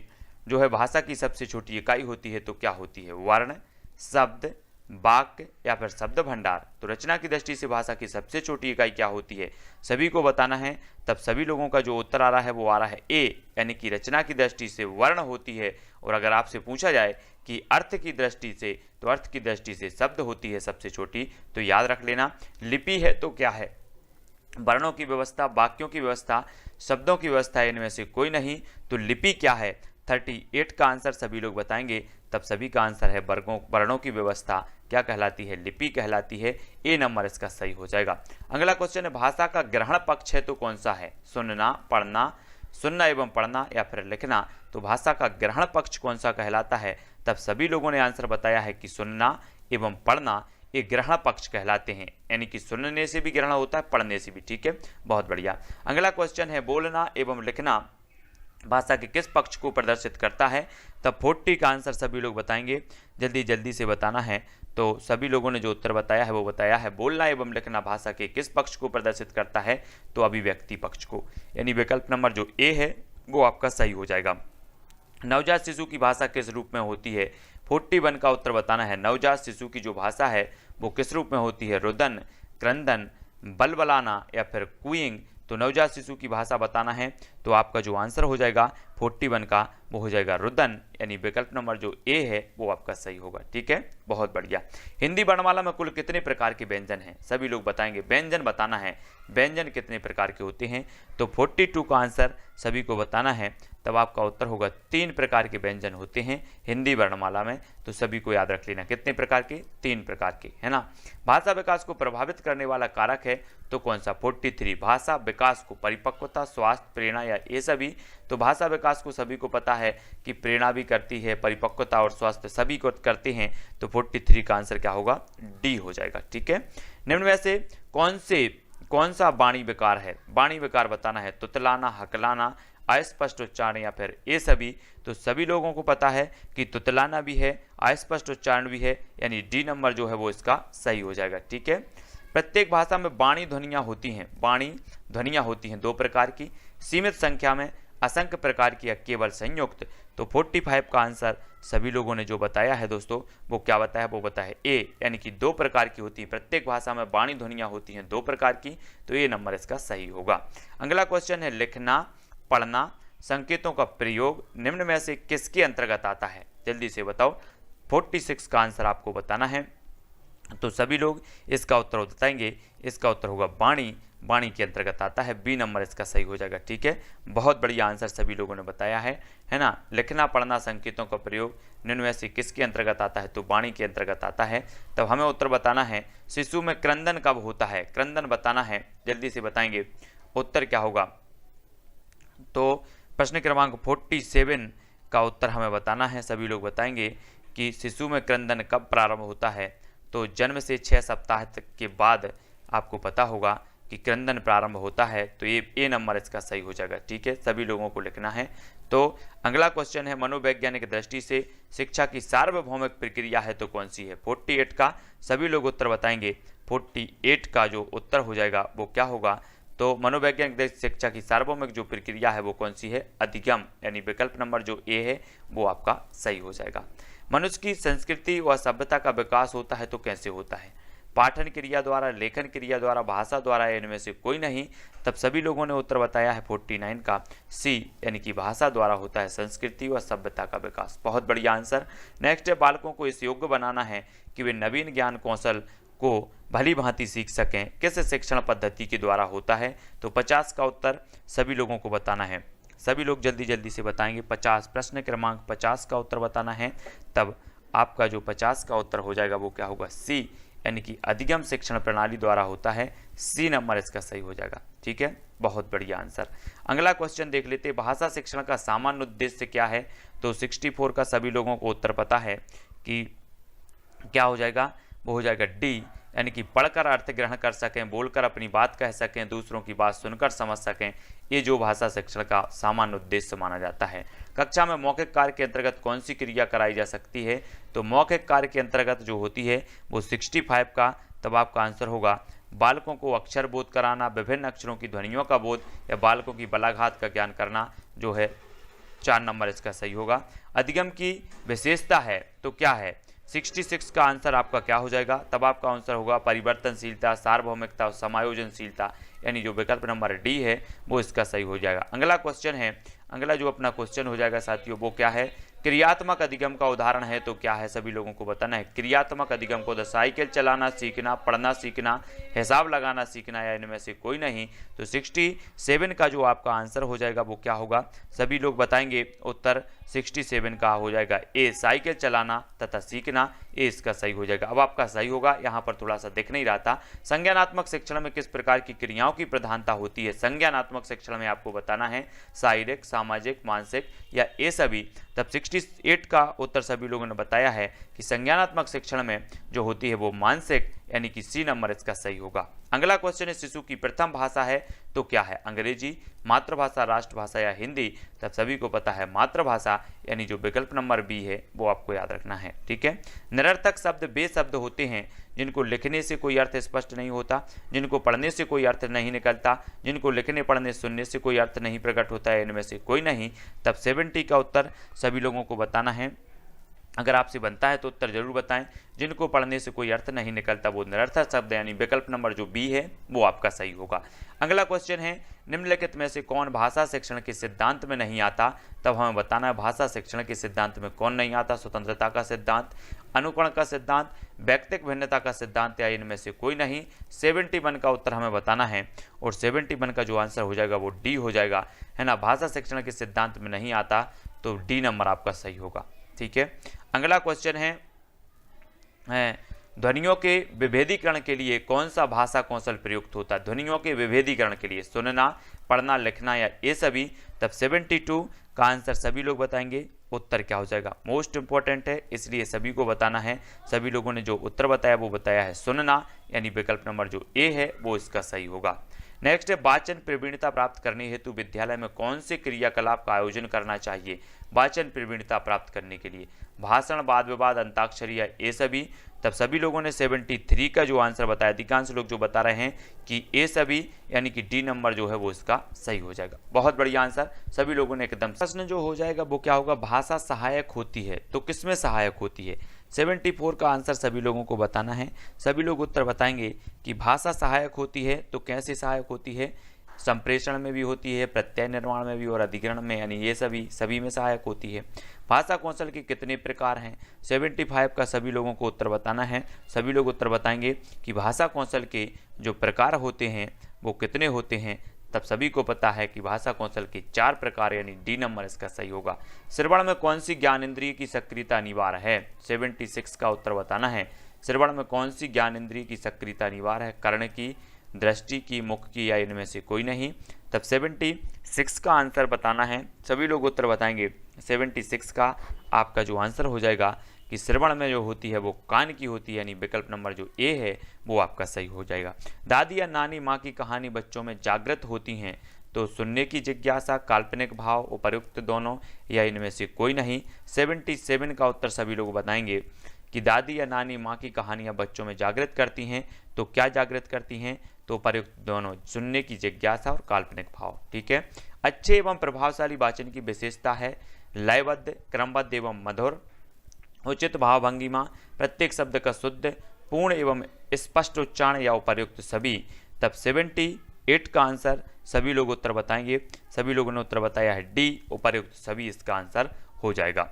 S1: जो है भाषा की सबसे छोटी इकाई होती है तो क्या होती है? वर्ण, शब्द, वाक्य या फिर शब्द भंडार? तो रचना की दृष्टि से भाषा की सबसे छोटी इकाई क्या होती है सभी को बताना है। तब सभी लोगों का जो उत्तर आ रहा है वो आ रहा है ए, यानी कि रचना की दृष्टि से वर्ण होती है। और अगर आपसे पूछा जाए कि अर्थ की दृष्टि से, तो अर्थ की दृष्टि से शब्द होती है सबसे छोटी। तो याद रख लेना, लिपि है तो क्या है? वर्णों की व्यवस्था, वाक्यों की व्यवस्था, शब्दों की व्यवस्था, इनमें से कोई नहीं। तो लिपि क्या है? 38 का आंसर सभी लोग बताएंगे। तब सभी का आंसर है वर्णों की व्यवस्था क्या कहलाती है? लिपि कहलाती है। ए नंबर इसका सही हो जाएगा। अगला क्वेश्चन है, भाषा का ग्रहण पक्ष है तो कौन सा है? सुनना, पढ़ना, सुनना एवं पढ़ना या फिर लिखना? तो भाषा का ग्रहण पक्ष कौन सा कहलाता है? तब सभी लोगों ने आंसर बताया है कि सुनना एवं पढ़ना ये ग्रहण पक्ष कहलाते हैं, यानी कि सुनने से भी ग्रहण होता है, पढ़ने से भी। ठीक है, बहुत बढ़िया। अगला क्वेश्चन है, बोलना एवं लिखना भाषा के किस पक्ष को प्रदर्शित करता है? तब 40 का आंसर सभी लोग बताएंगे, जल्दी जल्दी से बताना है। तो सभी लोगों ने जो उत्तर बताया है वो बताया है बोलना एवं लिखना भाषा के किस पक्ष को प्रदर्शित करता है? तो अभिव्यक्ति पक्ष को, यानी विकल्प नंबर जो ए है वो आपका सही हो जाएगा। नवजात शिशु की भाषा किस रूप में होती है? 41 का उत्तर बताना है। नवजात शिशु की जो भाषा है वो किस रूप में होती है? रुदन, क्रंदन, बलबलाना या फिर कूइंग? तो नवजात शिशु की भाषा बताना है। तो आपका जो आंसर हो जाएगा 41 का वो हो जाएगा रुदन, यानी विकल्प नंबर जो ए है वो आपका सही होगा। ठीक है, बहुत बढ़िया। हिंदी वर्णमाला में कुल कितने प्रकार के व्यंजन हैं? सभी लोग बताएंगे। व्यंजन बताना है, व्यंजन कितने प्रकार के होते हैं? तो 42 का आंसर सभी को बताना है। तब आपका उत्तर होगा 3 प्रकार के व्यंजन होते हैं हिंदी वर्णमाला में। तो सभी को याद रख लेना, कितने प्रकार के? 3 प्रकार के, है ना। भाषा विकास को प्रभावित करने वाला कारक है तो कौन सा? 43 भाषा विकास को परिपक्वता, स्वास्थ्य, प्रेरणा या ये सभी? तो भाषा विकास को सभी को पता है कि प्रेरणा भी करती है, परिपक्वता और स्वास्थ्य सभी को करते हैं। तो 43 का आंसर क्या होगा? डी हो जाएगा। ठीक है, निम्न में से कौन सा वाणी विकार है? वाणी विकार बताना है। तुतलाना, हकलाना, अस्पष्ट उच्चारण या फिर ये सभी? तो सभी लोगों को पता है कि तुतलाना भी है, अस्पष्ट उच्चारण भी है, यानी डी नंबर जो है वो इसका सही हो जाएगा। ठीक है, प्रत्येक भाषा में वाणी ध्वनियाँ होती हैं। वाणी ध्वनियाँ होती हैं 2 प्रकार की, सीमित संख्या में, असंख्य प्रकार की या केवल संयुक्त? तो 45 का आंसर सभी लोगों ने जो बताया है दोस्तों वो क्या बताया? वो बताया ए, यानी कि 2 प्रकार की होती है। प्रत्येक भाषा में वाणी ध्वनियाँ होती हैं 2 प्रकार की। तो ये नंबर इसका सही होगा। अगला क्वेश्चन है, लिखना, पढ़ना, संकेतों का प्रयोग निम्न में से किसके अंतर्गत आता है? जल्दी से बताओ। 46 का आंसर आपको बताना है। तो सभी लोग इसका उत्तर बताएंगे। इसका उत्तर होगा वाणी। वाणी के अंतर्गत आता है। बी नंबर इसका सही हो जाएगा। ठीक है, बहुत बढ़िया आंसर सभी लोगों ने बताया है ना। लिखना पढ़ना संकेतों का प्रयोग निम्न में से किसके अंतर्गत आता है? तो वाणी के अंतर्गत आता है। तब हमें उत्तर बताना है शिशु में क्रंदन कब होता है? क्रंदन बताना है, जल्दी से बताएंगे। उत्तर क्या होगा? तो प्रश्न क्रमांक 47 का उत्तर हमें बताना है। सभी लोग बताएंगे कि शिशु में क्रंदन कब प्रारंभ होता है? तो जन्म से 6 सप्ताह तक के बाद आपको पता होगा कि क्रंदन प्रारंभ होता है। तो ये ए नंबर इसका सही हो जाएगा। ठीक है, सभी लोगों को लिखना है। तो अगला क्वेश्चन है मनोवैज्ञानिक दृष्टि से शिक्षा की सार्वभौमिक प्रक्रिया है तो कौन सी है? 48 का सभी लोग उत्तर बताएंगे। 48 का जो उत्तर हो जाएगा वो क्या होगा? तो मनोवैज्ञानिक दृष्टि से शिक्षा की सार्वभौमिक जो प्रक्रिया है वो कौन सी है? अधिगम, यानी विकल्प नंबर जो ए है वो आपका सही हो जाएगा। मनुष्य की संस्कृति व सभ्यता का विकास होता है तो कैसे होता है? पाठन क्रिया द्वारा, लेखन क्रिया द्वारा, भाषा द्वारा, इनमें से कोई नहीं। तब सभी लोगों ने उत्तर बताया है 49 का सी, यानी कि भाषा द्वारा होता है संस्कृति व सभ्यता का विकास। बहुत बढ़िया आंसर। नेक्स्ट है बालकों को इस योग्य बनाना है कि वे नवीन ज्ञान कौशल को भली भांति सीख सकें, किस शिक्षण पद्धति के द्वारा होता है? तो 50 का उत्तर सभी लोगों को बताना है। सभी लोग जल्दी जल्दी से बताएंगे। 50 प्रश्न क्रमांक 50 का उत्तर बताना है। तब आपका जो 50 का उत्तर हो जाएगा वो क्या होगा? सी, यानी कि अधिगम शिक्षण प्रणाली द्वारा होता है। सी नंबर इसका सही हो जाएगा। ठीक है, बहुत बढ़िया आंसर। अगला क्वेश्चन देख लेते हैं। भाषा शिक्षण का सामान्य उद्देश्य क्या है? तो 64 का सभी लोगों को उत्तर पता है कि क्या हो जाएगा? वो हो जाएगा डी, यानी कि पढ़कर अर्थ ग्रहण कर सकें, बोलकर अपनी बात कह सकें, दूसरों की बात सुनकर समझ सकें। ये जो भाषा शिक्षण का सामान्य उद्देश्य माना जाता है। कक्षा में मौखिक कार्य के अंतर्गत कौन सी क्रिया कराई जा सकती है? तो मौखिक कार्य के अंतर्गत जो होती है वो 65 का, तब आपका आंसर होगा बालकों को अक्षर बोध कराना, विभिन्न अक्षरों की ध्वनियों का बोध, या बालकों की बलाघात का ज्ञान करना, जो है 4 नंबर इसका सही होगा। अधिगम की विशेषता है तो क्या है? 66 का आंसर आपका क्या हो जाएगा? तब आपका आंसर होगा परिवर्तनशीलता, सार्वभौमिकता और समायोजनशीलता, यानी जो विकल्प नंबर डी है वो इसका सही हो जाएगा। अगला क्वेश्चन है, अगला जो अपना क्वेश्चन हो जाएगा साथियों वो क्या है? क्रियात्मक अधिगम का उदाहरण है तो क्या है? सभी लोगों को बताना है। क्रियात्मक अधिगम को साइकिल चलाना सीखना, पढ़ना सीखना, हिसाब लगाना सीखना, या इनमें से कोई नहीं। तो 67 का जो आपका आंसर हो जाएगा वो क्या होगा? सभी लोग बताएंगे। उत्तर 67 का हो जाएगा ए, साइकिल चलाना तथा सीखना। ए इसका सही हो जाएगा। अब आपका सही होगा, यहाँ पर थोड़ा सा दिख नहीं रहा था। संज्ञानात्मक शिक्षण में किस प्रकार की क्रियाओं की प्रधानता होती है? संज्ञानात्मक शिक्षण में आपको बताना है शारीरिक, सामाजिक, मानसिक, या ए सभी। तब 68 का उत्तर सभी लोगों ने बताया है कि संज्ञानात्मक शिक्षण में जो होती है वो मानसिक, यानी कि सी नंबर इसका सही होगा। अगला क्वेश्चन है शिशु की प्रथम भाषा है तो क्या है? अंग्रेजी, मातृभाषा, राष्ट्रभाषा, या हिंदी। तब सभी को पता है मातृभाषा, यानी जो विकल्प नंबर बी है वो आपको याद रखना है। ठीक है। निरर्थक शब्द वे शब्द होते हैं जिनको लिखने से कोई अर्थ स्पष्ट नहीं होता, जिनको पढ़ने से कोई अर्थ नहीं निकलता, जिनको लिखने पढ़ने सुनने से कोई अर्थ नहीं प्रकट होता है, इनमें से कोई नहीं। तब 70 का उत्तर सभी लोगों को बताना है। अगर आपसे बनता है तो उत्तर जरूर बताएं। जिनको पढ़ने से कोई अर्थ नहीं निकलता वो निरर्थक शब्द, यानी विकल्प नंबर जो बी है वो आपका सही होगा। अगला क्वेश्चन है निम्नलिखित में से कौन भाषा शिक्षण के सिद्धांत में नहीं आता? तब हमें बताना है भाषा शिक्षण के सिद्धांत में कौन नहीं आता? स्वतंत्रता का सिद्धांत, अनुकरण का सिद्धांत, व्यक्तिक भिन्नता का सिद्धांत, या इनमें से कोई नहीं। 71 का उत्तर हमें बताना है, और 71 का जो आंसर हो जाएगा वो डी हो जाएगा, है ना। भाषा शिक्षण के सिद्धांत में नहीं आता, तो डी नंबर आपका सही होगा। ठीक है। अगला क्वेश्चन है ध्वनियों के विभेदीकरण के लिए कौन सा भाषा कौशल प्रयुक्त होता है? ध्वनियों के विभेदीकरण के लिए सुनना, पढ़ना, लिखना, या ये सभी। तब 72 का आंसर सभी लोग बताएंगे। उत्तर क्या हो जाएगा? मोस्ट इंपॉर्टेंट है, इसलिए सभी को बताना है। सभी लोगों ने जो उत्तर बताया वो बताया है सुनना, यानी विकल्प नंबर जो ए है वो इसका सही होगा। नेक्स्ट है वाचन प्रवीणता प्राप्त करने हेतु विद्यालय में कौन से क्रियाकलाप का आयोजन करना चाहिए? वाचन प्रवीणता प्राप्त करने के लिए भाषण, वाद विवाद, अंताक्षरी, या ये सभी। तब सभी लोगों ने 73 का जो आंसर बताया, अधिकांश लोग जो बता रहे हैं कि ए सभी, यानी कि डी नंबर जो है वो इसका सही हो जाएगा। बहुत बढ़िया आंसर सभी लोगों ने एकदम। प्रश्न जो हो जाएगा वो क्या होगा? भाषा सहायक होती है तो किसमें सहायक होती है? 74 का आंसर सभी लोगों को बताना है। सभी लोग उत्तर बताएंगे कि भाषा सहायक होती है तो कैसे सहायक होती है? संप्रेषण में भी होती है, प्रत्यय निर्माण में भी और अधिग्रहण में, यानी ये सभी में सहायक होती है। भाषा कौशल के कितने प्रकार हैं? 75 का सभी लोगों को उत्तर बताना है। सभी लोग उत्तर बताएंगे कि भाषा कौशल के जो प्रकार होते हैं वो कितने होते हैं। तब सभी को पता है कि भाषा कौशल के 4 प्रकार, यानी डी नंबर इसका सही होगा। श्रवण में कौन सी ज्ञानेंद्रिय की सक्रियता अनिवार्य है? 76 का उत्तर बताना है। श्रवण में कौन सी ज्ञानेंद्रिय की सक्रियता अनिवार्य है? कर्ण की, दृष्टि की, मुख की, या इनमें से कोई नहीं। तब 76 का आंसर बताना है। सभी लोग उत्तर बताएंगे। 76 का आपका जो आंसर हो जाएगा कि श्रवण में जो होती है वो कान की होती है, यानी विकल्प नंबर जो ए है वो आपका सही हो जाएगा। दादी या नानी माँ की कहानी बच्चों में जागृत होती हैं तो सुनने की जिज्ञासा, काल्पनिक भाव, उपर्युक्त दोनों, या इनमें से कोई नहीं। 77 का उत्तर सभी लोग बताएंगे कि दादी या नानी माँ की कहानियाँ बच्चों में जागृत करती हैं तो क्या जागृत करती हैं? तो उपर्युक्त दोनों, सुनने की जिज्ञासा और काल्पनिक भाव। ठीक है। अच्छे एवं प्रभावशाली वाचन की विशेषता है लयबद्ध, क्रमबद्ध एवं मधुर, उचित भावभंगिमा, प्रत्येक शब्द का शुद्ध, पूर्ण एवं स्पष्ट उच्चारण, या उपर्युक्त सभी। तब 78 का आंसर सभी लोग उत्तर बताएंगे। सभी लोगों ने उत्तर बताया है डी, उपर्युक्त सभी इसका आंसर हो जाएगा।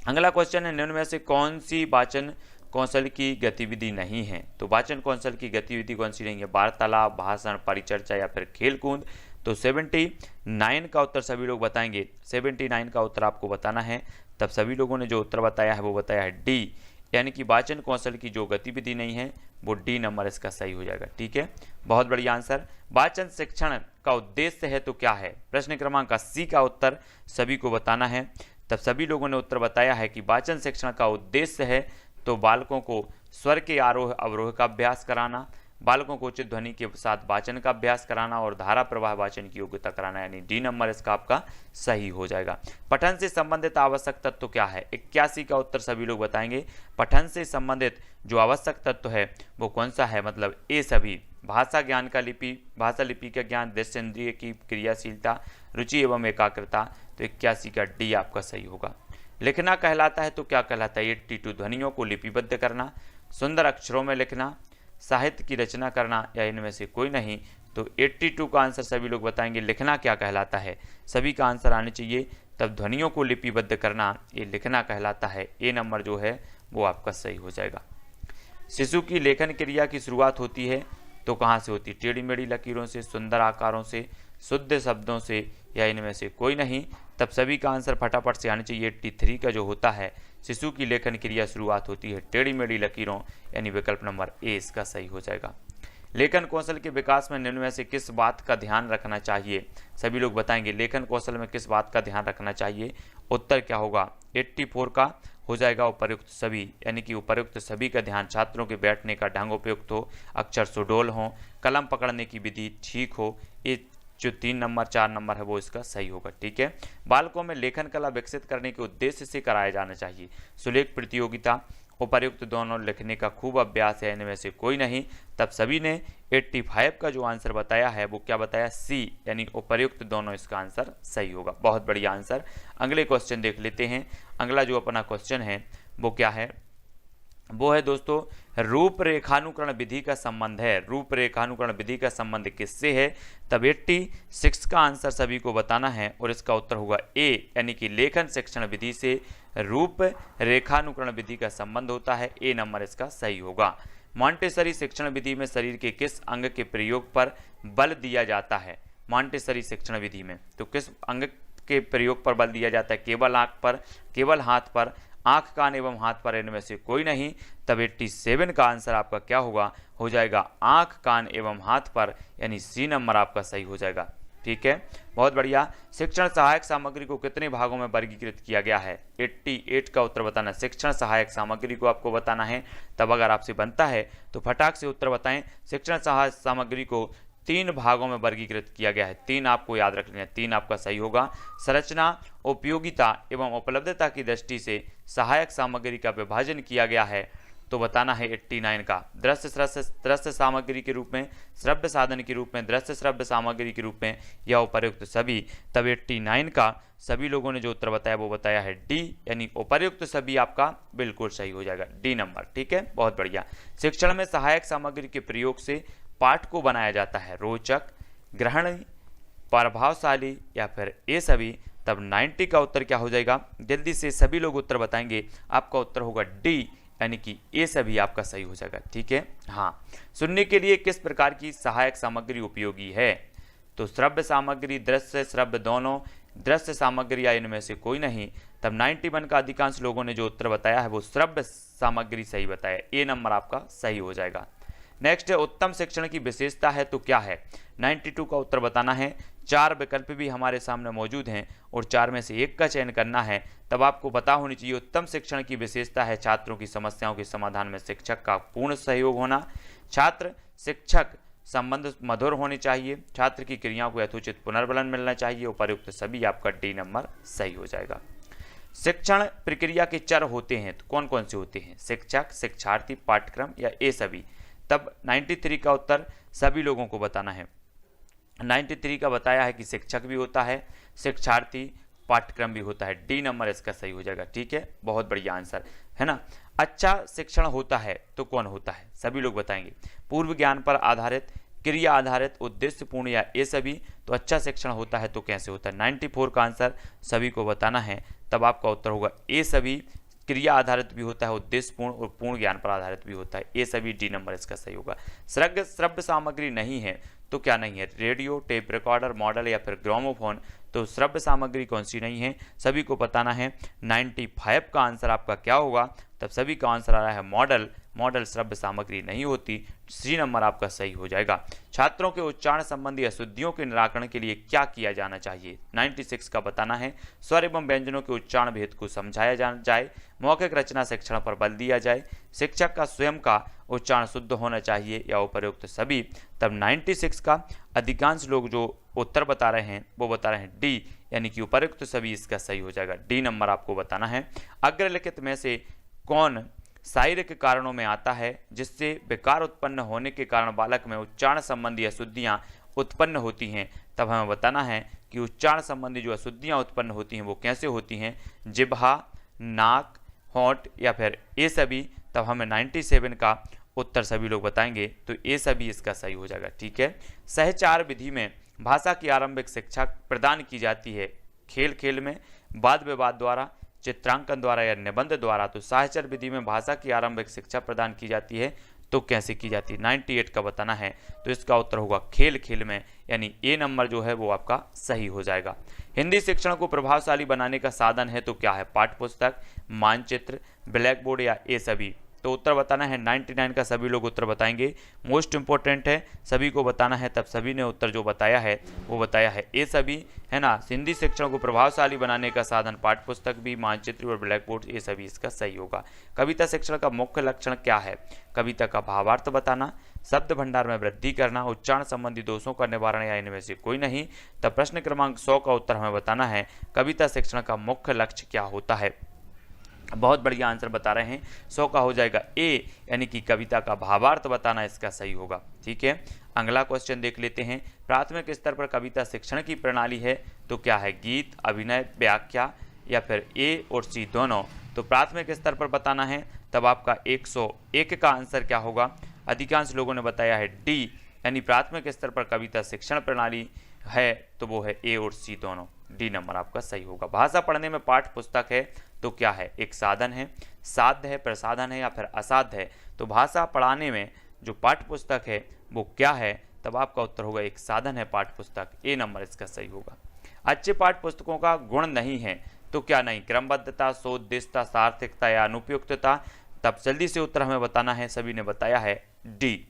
S1: अगला क्वेश्चन है, निम्न में से कौन सी वाचन कौशल की गतिविधि नहीं है? तो वाचन कौशल की गतिविधि कौन सी नहीं है? वार्तालाप, भाषण, परिचर्चा, या फिर खेलकूद। तो 79 का उत्तर सभी लोग बताएंगे। 79 का उत्तर आपको बताना है। तब सभी लोगों ने जो उत्तर बताया है वो बताया है डी, यानी कि वाचन कौशल की जो गतिविधि नहीं है वो डी नंबर इसका सही हो जाएगा। ठीक है, बहुत बढ़िया आंसर। वाचन शिक्षण का उद्देश्य है तो क्या है? प्रश्न क्रमांक 80 का उत्तर सभी को बताना है। तब सभी लोगों ने उत्तर बताया है कि वाचन शिक्षण का उद्देश्य है तो बालकों को स्वर के आरोह अवरोह का अभ्यास कराना, बालकों को उचित ध्वनि के साथ वाचन का अभ्यास कराना और धारा प्रवाह वाचन की योग्यता कराना, यानी डी नंबर इसका आपका सही हो जाएगा। पठन से संबंधित आवश्यक तत्व क्या है? 81 का उत्तर सभी लोग बताएंगे। पठन से संबंधित जो आवश्यक तत्व है वो कौन सा है? मतलब ए सभी। भाषा ज्ञान का लिपि, भाषा लिपि का ज्ञान, दृश्य इंद्रिय की क्रियाशीलता, रुचि एवं एकाग्रता। तो 81 का डी आपका सही होगा। लिखना कहलाता है तो क्या कहलाता है? 82 ध्वनियों को लिपिबद्ध करना, सुंदर अक्षरों में लिखना, साहित्य की रचना करना, या इनमें से कोई नहीं। तो 82 का आंसर सभी लोग बताएंगे। लिखना क्या कहलाता है? सभी का आंसर आने चाहिए। तब ध्वनियों को लिपिबद्ध करना ये लिखना कहलाता है। ए नंबर जो है वो आपका सही हो जाएगा। शिशु की लेखन क्रिया की शुरुआत होती है तो कहाँ से होती है? टेढ़ी मेढ़ी लकीरों से, सुंदर आकारों से, शुद्ध शब्दों से, या इनमें से कोई नहीं। तब सभी का आंसर फटाफट से आने चाहिए। 83 का जो होता है शिशु की लेखन क्रिया शुरुआत होती है टेढ़ी मेढ़ी लकीरों, यानी विकल्प नंबर ए इसका सही हो जाएगा। लेखन कौशल के विकास में निम्न में से किस बात का ध्यान रखना चाहिए? सभी लोग बताएंगे लेखन कौशल में किस बात का ध्यान रखना चाहिए। उत्तर क्या होगा? 84 का हो जाएगा उपर्युक्त सभी, यानी कि उपर्युक्त सभी का ध्यान। छात्रों के बैठने का ढंग उपयुक्त हो, अक्षर सुडौल हो, कलम पकड़ने की विधि ठीक हो। ये जो 3 नंबर 4 नंबर है वो इसका सही होगा। ठीक है। बालकों में लेखन कला विकसित करने के उद्देश्य से कराया जाना चाहिए। सुलेख प्रतियोगिता, उपर्युक्त दोनों, लिखने का खूब अभ्यास, है इनमें से कोई नहीं। तब सभी ने 85 का जो आंसर बताया है वो क्या बताया? सी, यानी उपर्युक्त दोनों इसका आंसर सही होगा। बहुत बढ़िया आंसर। अगले क्वेश्चन देख लेते हैं। अगला जो अपना क्वेश्चन है वो क्या है? वो है दोस्तों रूपरेखानुकरण विधि का संबंध है। रूपरेखानुकरण विधि का संबंध किससे है? तब 86 का आंसर सभी को बताना है और इसका उत्तर होगा ए, यानी कि लेखन शिक्षण विधि से रूप रेखानुकरण विधि का संबंध होता है। ए नंबर इसका सही होगा। मॉन्टेसरी शिक्षण विधि में शरीर के किस अंग के प्रयोग पर बल दिया जाता है? मॉन्टेसरी शिक्षण विधि में तो किस अंग के प्रयोग पर बल दिया जाता है? केवल आंख पर, केवल हाथ पर, आंख, कान एवं हाथ पर, इनमें से कोई नहीं। तब 87 का आंसर आपका क्या होगा? हो जाएगा आंख, कान एवं हाथ पर, यानी सी नंबर आपका सही हो जाएगा। ठीक है, बहुत बढ़िया। शिक्षण सहायक सामग्री को कितने भागों में वर्गीकृत किया गया है? 88 का उत्तर बताना। शिक्षण सहायक सामग्री को आपको बताना है। तब अगर आपसे बनता है तो फटाक से उत्तर बताएं। शिक्षण सहायक सामग्री को 3 भागों में वर्गीकृत किया गया है। 3 आपको याद रख लेना है। 3 आपका सही होगा। संरचना, उपयोगिता एवं उपलब्धता की दृष्टि से सहायक सामग्री का विभाजन किया गया है तो बताना है 89 का। दृश्य सामग्री के रूप में, श्रव्य साधन के रूप में, दृश्य श्रव्य सामग्री के रूप में, या उपर्युक्त सभी। तब 89 का सभी लोगों ने जो उत्तर बताया वो बताया है डी, यानी उपर्युक्त सभी आपका बिल्कुल सही हो जाएगा। D number. ठीक है, बहुत बढ़िया। शिक्षण में सहायक सामग्री के प्रयोग से पाठ को बनाया जाता है रोचक, ग्रहणी, प्रभावशाली या फिर ये सभी, तब 90 का उत्तर क्या हो जाएगा? जल्दी से सभी लोग उत्तर बताएंगे। आपका उत्तर होगा डी, यानी कि ये सभी आपका सही हो जाएगा। ठीक है। हाँ, सुनने के लिए किस प्रकार की सहायक सामग्री उपयोगी है? तो श्रव्य सामग्री, दृश्य, श्रव्य दोनों, दृश्य सामग्री या इनमें से कोई नहीं। तब 91 का अधिकांश लोगों ने जो उत्तर बताया है वो श्रव्य सामग्री सही बताया। ए नंबर आपका सही हो जाएगा। नेक्स्ट है उत्तम शिक्षण की विशेषता है तो क्या है? 92 का उत्तर बताना है। 4 विकल्प भी हमारे सामने मौजूद हैं और 4 में से एक का चयन करना है। तब आपको पता होनी चाहिए उत्तम शिक्षण की विशेषता है छात्रों की समस्याओं के समाधान में शिक्षक का पूर्ण सहयोग होना, छात्र शिक्षक संबंध मधुर होने चाहिए, छात्र की क्रियाओं को यथोचित पुनर्बलन मिलना चाहिए। उपर्युक्त सभी आपका डी नंबर सही हो जाएगा। शिक्षण प्रक्रिया के चर होते हैं तो कौन कौन से होते हैं? शिक्षक, शिक्षार्थी, पाठ्यक्रम या ये सभी। तब 93 का उत्तर सभी लोगों को बताना है। 93 का बताया है कि शिक्षक भी होता है, शिक्षार्थी, पाठ्यक्रम भी होता है। डी नंबर इसका सही हो जाएगा। ठीक है, बहुत बढ़िया आंसर है ना। अच्छा शिक्षण होता है तो कौन होता है? सभी लोग बताएंगे। पूर्व ज्ञान पर आधारित, क्रिया आधारित, उद्देश्यपूर्ण या ये सभी। तो अच्छा शिक्षण होता है तो कैसे होता है? 94 का आंसर सभी को बताना है। तब आपका उत्तर होगा ये सभी। क्रिया आधारित भी होता है, उद्देश्यपूर्ण और पूर्ण ज्ञान पर आधारित भी होता है। ये सभी डी नंबर इसका सही होगा। श्रव्य सामग्री नहीं है तो क्या नहीं है? रेडियो, टेप रिकॉर्डर, मॉडल या फिर ग्रामोफोन। तो श्रव्य सामग्री कौन सी नहीं है? सभी को बताना है। 95 का आंसर आपका क्या होगा? तब सभी का आंसर आ रहा है मॉडल। मॉडल श्रव्य सामग्री नहीं होती। सी नंबर आपका सही हो जाएगा। छात्रों के उच्चारण संबंधी अशुद्धियों के निराकरण के लिए क्या किया जाना चाहिए? 96 का बताना है। स्वर एवं व्यंजनों के उच्चारण भेद को समझाया जाए, मौखिक रचना शिक्षण पर बल दिया जाए, शिक्षक का स्वयं का उच्चारण शुद्ध होना चाहिए या उपर्युक्त सभी। तब 96 का अधिकांश लोग जो उत्तर बता रहे हैं वो बता रहे हैं डी, यानी कि उपर्युक्त सभी इसका सही हो जाएगा। डी नंबर आपको बताना है। अग्रलिखित में से कौन शारीरिक कारणों में आता है जिससे विकार उत्पन्न होने के कारण बालक में उच्चारण संबंधी अशुद्धियां उत्पन्न होती हैं? तब हमें बताना है कि उच्चारण संबंधी जो अशुद्धियां उत्पन्न होती हैं वो कैसे होती हैं? जिह्वा, नाक, होंठ या फिर ये सभी। तब हमें 97 का उत्तर सभी लोग बताएंगे तो ये सभी इसका सही हो जाएगा। ठीक है। सहचार विधि में भाषा की आरंभिक शिक्षा प्रदान की जाती है खेल खेल में, वाद विवाद द्वारा, चित्रांकन द्वारा या निबंध द्वारा। तो सहचर विधि में भाषा की आरंभिक शिक्षा प्रदान की जाती है तो कैसे की जाती है? 98 का बताना है। तो इसका उत्तर होगा खेल खेल में, यानी ए नंबर जो है वो आपका सही हो जाएगा। हिंदी शिक्षण को प्रभावशाली बनाने का साधन है तो क्या है? पाठ्यपुस्तक, मानचित्र, ब्लैक बोर्ड या ये सभी। तो उत्तर बताना है। 99 का सभी लोग उत्तर बताएंगे। मोस्ट इंपॉर्टेंट है, सभी को बताना है। तब सभी ने उत्तर जो बताया है वो बताया है ये सभी, है ना। हिंदी शिक्षण को प्रभावशाली बनाने का साधन पाठ्यपुस्तक भी, मानचित्र और ब्लैक बोर्ड, ये सभी इसका सही होगा। कविता शिक्षण का मुख्य लक्षण क्या है? कविता का भावार्थ बताना, शब्द भंडार में वृद्धि करना, उच्चारण संबंधी दोषों का निवारण या इनमें से कोई नहीं। तब प्रश्न क्रमांक 100 का उत्तर हमें बताना है कविता शिक्षण का मुख्य लक्ष्य क्या होता है? बहुत बढ़िया आंसर बता रहे हैं। 100 का हो जाएगा ए, यानी कि कविता का भावार्थ बताना इसका सही होगा। ठीक है। अगला क्वेश्चन देख लेते हैं। प्राथमिक स्तर पर कविता शिक्षण की प्रणाली है तो क्या है? गीत, अभिनय, व्याख्या या फिर ए और सी दोनों। तो प्राथमिक स्तर पर बताना है। तब आपका 101 का आंसर क्या होगा? अधिकांश लोगों ने बताया है डी, यानी प्राथमिक स्तर पर कविता शिक्षण प्रणाली है तो वो है ए और सी दोनों। डी नंबर आपका सही होगा। भाषा पढ़ने में पाठ्य पुस्तक है तो क्या है? एक साधन है, साध्य है, प्रसाधन है या फिर असाध्य है। तो भाषा पढ़ाने में जो पाठ्य पुस्तक है वो क्या है? तब आपका उत्तर होगा एक साधन है पाठ्य पुस्तक। ए नंबर इसका सही होगा। अच्छे पाठ्य पुस्तकों का गुण नहीं है तो क्या नहीं? क्रमबद्धता, सोद्देश्यता, सार्थकता या अनुपयुक्तता। तब जल्दी से उत्तर हमें बताना है। सभी ने बताया है डी।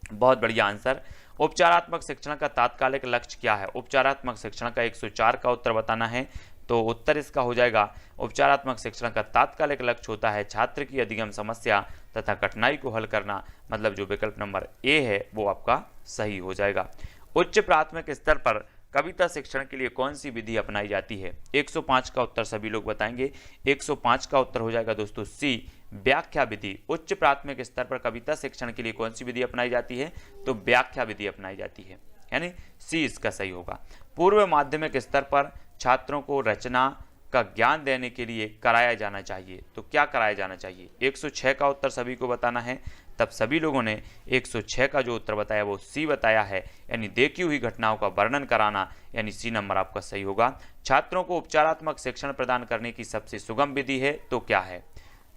S1: बहुत बढ़िया आंसर। उपचारात्मक शिक्षण का तात्कालिक लक्ष्य क्या है? उपचारात्मक शिक्षण का 104 का उत्तर बताना है। तो उत्तर इसका हो जाएगा उपचारात्मक शिक्षण का तात्कालिक लक्ष्य होता है छात्र की अधिगम समस्या तथा कठिनाई को हल करना। मतलब जो विकल्प नंबर ए है वो आपका सही हो जाएगा। उच्च प्राथमिक स्तर पर कविता शिक्षण के लिए कौन सी विधि अपनाई जाती है? 105 का उत्तर सभी लोग बताएंगे। 105 का उत्तर हो जाएगा दोस्तों सी, व्याख्या विधि। उच्च प्राथमिक स्तर पर कविता शिक्षण के लिए कौन सी विधि अपनाई जाती है? तो व्याख्या विधि अपनाई जाती है, यानी सी इसका सही होगा। पूर्व माध्यमिक स्तर पर छात्रों को रचना का ज्ञान देने के लिए कराया जाना चाहिए तो क्या कराया जाना चाहिए? 106 का उत्तर सभी को बताना है। तब सभी लोगों ने 106 का जो उत्तर बताया वो सी बताया है, यानी देखी हुई घटनाओं का वर्णन कराना, यानी सी नंबर आपका सही होगा। छात्रों को उपचारात्मक शिक्षण प्रदान करने की सबसे सुगम विधि है तो क्या है?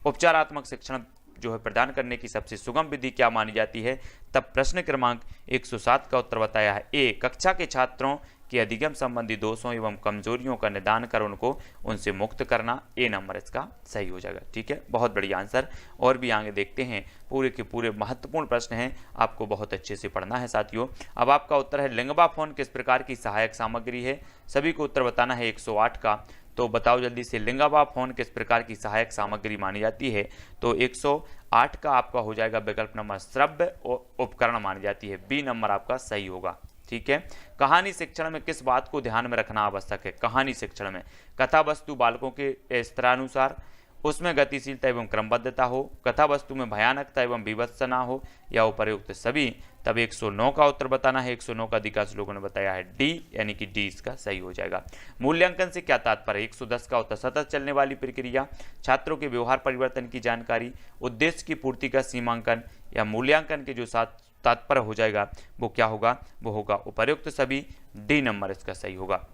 S1: उपचारात्मक शिक्षण जो है प्रदान करने की सबसे सुगम विधि क्या मानी जाती है? तब प्रश्न क्रमांक 107 का उत्तर बताया है ए, कक्षा के छात्रों के अधिगम संबंधी दोषों एवं कमजोरियों का निदान कर उनसे मुक्त करना, ए नंबर इसका सही हो जाएगा। ठीक है, बहुत बढ़िया आंसर। और भी आगे देखते हैं, पूरे के पूरे महत्वपूर्ण प्रश्न हैं, आपको बहुत अच्छे से पढ़ना है साथियों। अब आपका उत्तर है लिंगबा फोन किस प्रकार की सहायक सामग्री है? सभी को उत्तर बताना है 108 का। तो बताओ जल्दी से, लिंगाबा फोन किस प्रकार की सहायक सामग्री मानी जाती है? तो 108 का आपका हो जाएगा विकल्प नंबर श्रव्य उपकरण मानी जाती है, बी नंबर आपका सही होगा। ठीक है, कहानी शिक्षण में किस बात को ध्यान में रखना आवश्यक है? कहानी शिक्षण में कथा वस्तु बालकों के स्तरानुसार, उसमें गतिशीलता एवं क्रमबद्धता हो, कथा वस्तु में भयानकता एवं विभत्स ना हो, या उपर्युक्त सभी। तब 109 का उत्तर बताना है। 109 का अधिकांश लोगों ने बताया है डी, यानी कि डी इसका सही हो जाएगा। मूल्यांकन से क्या तात्पर्य? 110 का उत्तर सतत चलने वाली प्रक्रिया, छात्रों के व्यवहार परिवर्तन की जानकारी, उद्देश्य की पूर्ति का सीमांकन, या मूल्यांकन के जो साथ तात्पर्य हो जाएगा वो क्या होगा? वो होगा उपर्युक्त सभी, डी नंबर इसका सही होगा।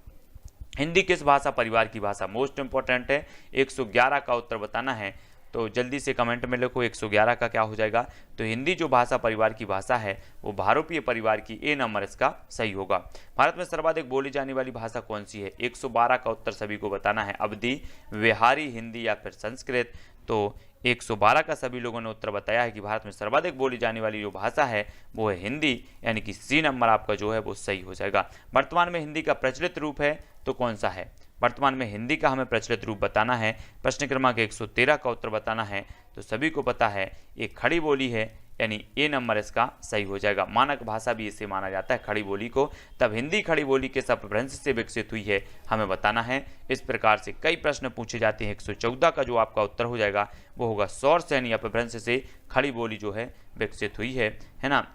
S1: हिंदी किस भाषा परिवार की भाषा? मोस्ट इंपॉर्टेंट है, 111 का उत्तर बताना है। तो जल्दी से कमेंट में लिखो 111 का क्या हो जाएगा? तो हिंदी जो भाषा परिवार की भाषा है वो भारोपीय परिवार की, ए नंबर इसका सही होगा। भारत में सर्वाधिक बोली जाने वाली भाषा कौन सी है? 112 का उत्तर सभी को बताना है, अवधी, बिहारी, हिंदी या फिर संस्कृत। तो 112 का सभी लोगों ने उत्तर बताया है कि भारत में सर्वाधिक बोली जाने वाली जो भाषा है वो है हिंदी, यानी कि सी नंबर आपका जो है वो सही हो जाएगा। वर्तमान में हिंदी का प्रचलित रूप है तो कौन सा है? वर्तमान में हिंदी का हमें प्रचलित रूप बताना है। प्रश्न क्रमांक 113 का उत्तर बताना है। तो सभी को पता है एक खड़ी बोली है, यानी ए नंबर इसका सही हो जाएगा। मानक भाषा भी इसे माना जाता है खड़ी बोली को। तब हिंदी खड़ी बोली के अपभ्रंश से विकसित हुई है, हमें बताना है। इस प्रकार से कई प्रश्न पूछे जाते हैं। 114 का जो आपका उत्तर हो जाएगा वो होगा सोर्स, यानी अपभ्रंश से खड़ी बोली जो है विकसित हुई है ना,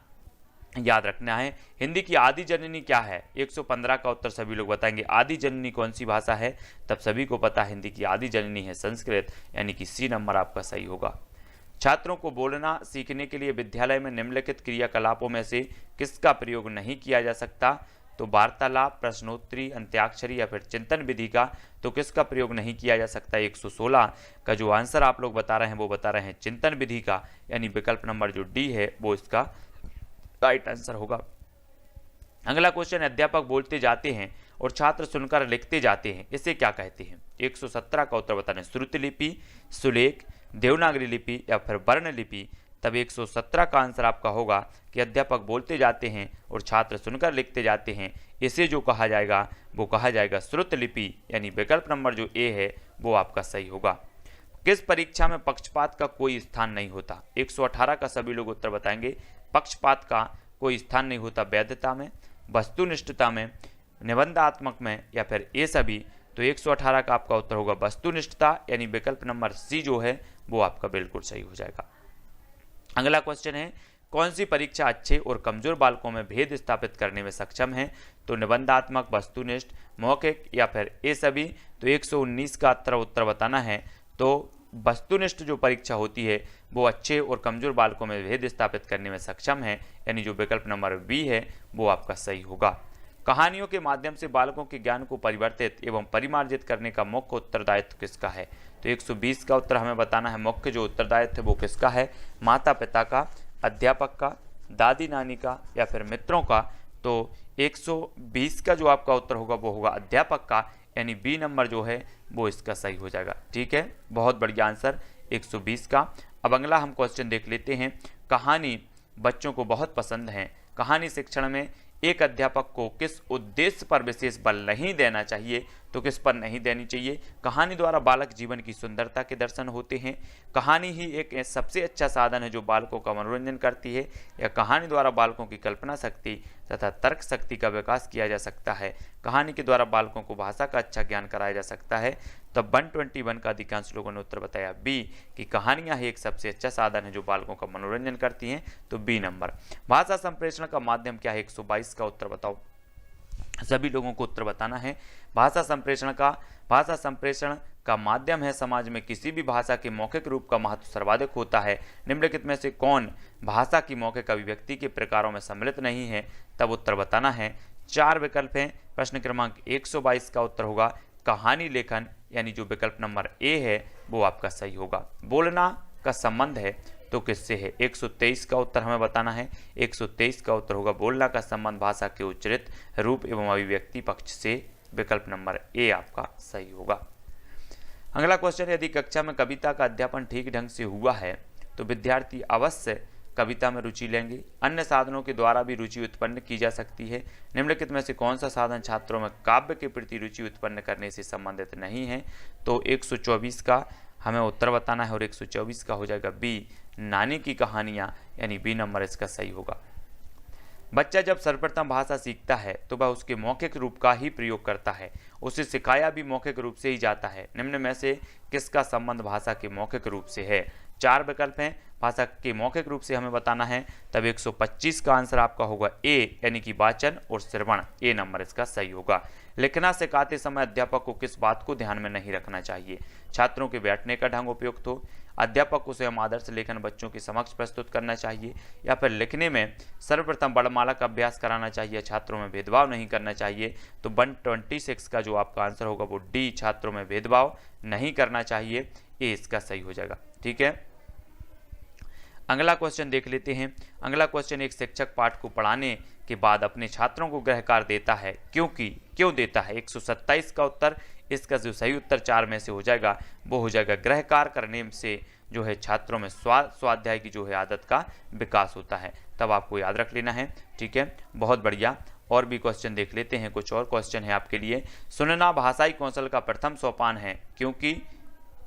S1: याद रखना है। हिंदी की आदि जननी क्या है? 115 का उत्तर सभी लोग बताएंगे आदि जननी कौन सी भाषा है? तब सभी को पता है हिंदी की आदि जननी है संस्कृत, यानी कि सी नंबर आपका सही होगा। छात्रों को बोलना सीखने के लिए विद्यालय में निम्नलिखित क्रियाकलापों में से किसका प्रयोग नहीं किया जा सकता? तो वार्तालाप, प्रश्नोत्तरी, अंत्याक्षरी या फिर चिंतन विधि का तो किसका प्रयोग नहीं किया जा सकता? 116 का जो आंसर आप लोग बता रहे हैं वो बता रहे हैं चिंतन विधि का, यानी विकल्प नंबर जो डी है वो इसका राइट आंसर होगा। अगला क्वेश्चन, अध्यापक बोलते जाते हैं और छात्र सुनकर लिखते जाते हैं, इसे क्या कहते हैं? 117 का उत्तर बताना है श्रुति लिपि, सुलेख, देवनागरी लिपि या फिर वर्ण लिपि। तब 117 का आंसर आपका होगा कि अध्यापक बोलते जाते हैं और छात्र सुनकर लिखते जाते हैं, इसे जो कहा जाएगा वो कहा जाएगा श्रुत लिपि, यानी विकल्प नंबर जो ए है वो आपका सही होगा। किस परीक्षा में पक्षपात का कोई स्थान नहीं होता? 118 का सभी लोग उत्तर बताएंगे। पक्षपात का कोई स्थान नहीं होता वैधता में, वस्तुनिष्ठता में, निबंधात्मक में या फिर ये सभी। तो 118 का आपका उत्तर होगा वस्तुनिष्ठता, यानी विकल्प नंबर सी जो है वो आपका बिल्कुल सही हो जाएगा। अगला क्वेश्चन है, कौन सी परीक्षा अच्छे और कमजोर बालकों में भेद स्थापित करने में सक्षम है? तो निबंधात्मक, वस्तुनिष्ठ, मौखिक या फिर ये सभी। तो 119 का उत्तर बताना है। तो वस्तुनिष्ठ जो परीक्षा होती है वो अच्छे और कमजोर बालकों में भेद स्थापित करने में सक्षम है, यानी जो विकल्प नंबर बी है वो आपका सही होगा। कहानियों के माध्यम से बालकों के ज्ञान को परिवर्तित एवं परिमार्जित करने का मुख्य उत्तरदायित्व किसका है? तो 120 का उत्तर हमें बताना है मुख्य जो उत्तरदायित्व है वो किसका है? माता पिता का, अध्यापक का, दादी नानी का या फिर मित्रों का। तो 120 का जो आपका उत्तर होगा वो होगा अध्यापक का, यानी बी नंबर जो है वो इसका सही हो जाएगा। ठीक है, बहुत बढ़िया आंसर 120 का। अब अगला हम क्वेश्चन देख लेते हैं। कहानी बच्चों को बहुत पसंद है, कहानी शिक्षण में एक अध्यापक को किस उद्देश्य पर विशेष बल नहीं देना चाहिए? तो किस पर नहीं देनी चाहिए? कहानी द्वारा बालक जीवन की सुंदरता के दर्शन होते हैं, कहानी ही एक सबसे अच्छा साधन है जो बालकों का मनोरंजन करती है, या कहानी द्वारा बालकों की कल्पना शक्ति तथा तर्क शक्ति का विकास किया जा सकता है, कहानी के द्वारा बालकों को भाषा का अच्छा ज्ञान कराया जा सकता है। तब 121 का अधिकांश लोगों ने उत्तर बताया बी, कि कहानियां ही एक सबसे अच्छा साधन है जो बालकों का मनोरंजन करती हैं, तो बी नंबर। भाषा संप्रेषण का माध्यम क्या है? 122 का उत्तर बताओ, सभी लोगों को उत्तर बताना है। भाषा संप्रेषण का माध्यम है, समाज में किसी भी भाषा के मौखिक रूप का महत्व सर्वाधिक होता है, निम्नलिखित में से कौन भाषा की मौखिक अभिव्यक्ति के प्रकारों में सम्मिलित नहीं है, तब उत्तर बताना है। 4 विकल्प हैं। प्रश्न क्रमांक 122 का उत्तर होगा कहानी लेखन, यानी जो विकल्प नंबर ए है वो आपका सही होगा। बोलना का संबंध है तो किससे है? 123 का उत्तर हमें बताना है। 123 का उत्तर होगा बोलना का संबंध भाषा के उच्चरित रूप एवं अभिव्यक्ति पक्ष से, विकल्प नंबर ए आपका सही होगा। अगला क्वेश्चन, यदि कक्षा में कविता का अध्यापन ठीक ढंग से हुआ है तो विद्यार्थी अवश्य कविता में रुचि लेंगे। अन्य साधनों के द्वारा भी रुचि उत्पन्न की जा सकती है। निम्नलिखित में से कौन सा साधन छात्रों में काव्य के प्रति रुचि उत्पन्न करने से संबंधित नहीं है? तो 124 का हमें उत्तर बताना है और 124 का हो जाएगा बी, नानी की कहानियां, यानी बी नंबर इसका सही होगा। बच्चा जब सर्वप्रथम भाषा सीखता है तो वह उसके मौखिक रूप का ही प्रयोग करता है, उसे सिखाया भी मौखिक रूप से ही जाता है। निम्न में से किसका संबंध भाषा के मौखिक रूप से है? 4 विकल्प हैं। भाषा के मौखिक रूप से हमें बताना है, तब 125 का आंसर आपका होगा ए, यानी कि वाचन और श्रवण, ए नंबर इसका सही होगा। लिखना सिखाते समय अध्यापक को किस बात को ध्यान में नहीं रखना चाहिए? छात्रों के बैठने का ढंग उपयुक्त हो, अध्यापक को स्वयं आदर्श लेखन बच्चों के समक्ष प्रस्तुत करना चाहिए, या फिर लिखने में सर्वप्रथम वर्णमाला का अभ्यास कराना चाहिए, छात्रों में भेदभाव नहीं करना चाहिए। तो 126 का जो आपका आंसर होगा वो डी, छात्रों में भेदभाव नहीं करना चाहिए, ए इसका सही हो जाएगा। ठीक है, अगला क्वेश्चन देख लेते हैं। अगला क्वेश्चन, एक शिक्षक पाठ को पढ़ाने के बाद अपने छात्रों को गृहकार देता है, क्यों देता है? 127 का उत्तर, इसका जो सही उत्तर 4 में से हो जाएगा वो हो जाएगा गृहकार करने से जो है छात्रों में स्वाध्याय की जो है आदत का विकास होता है, तब आपको याद रख लेना है। ठीक है, बहुत बढ़िया। और भी क्वेश्चन देख लेते हैं, कुछ और क्वेश्चन है आपके लिए। सुनना भाषाई कौशल का प्रथम सोपान है,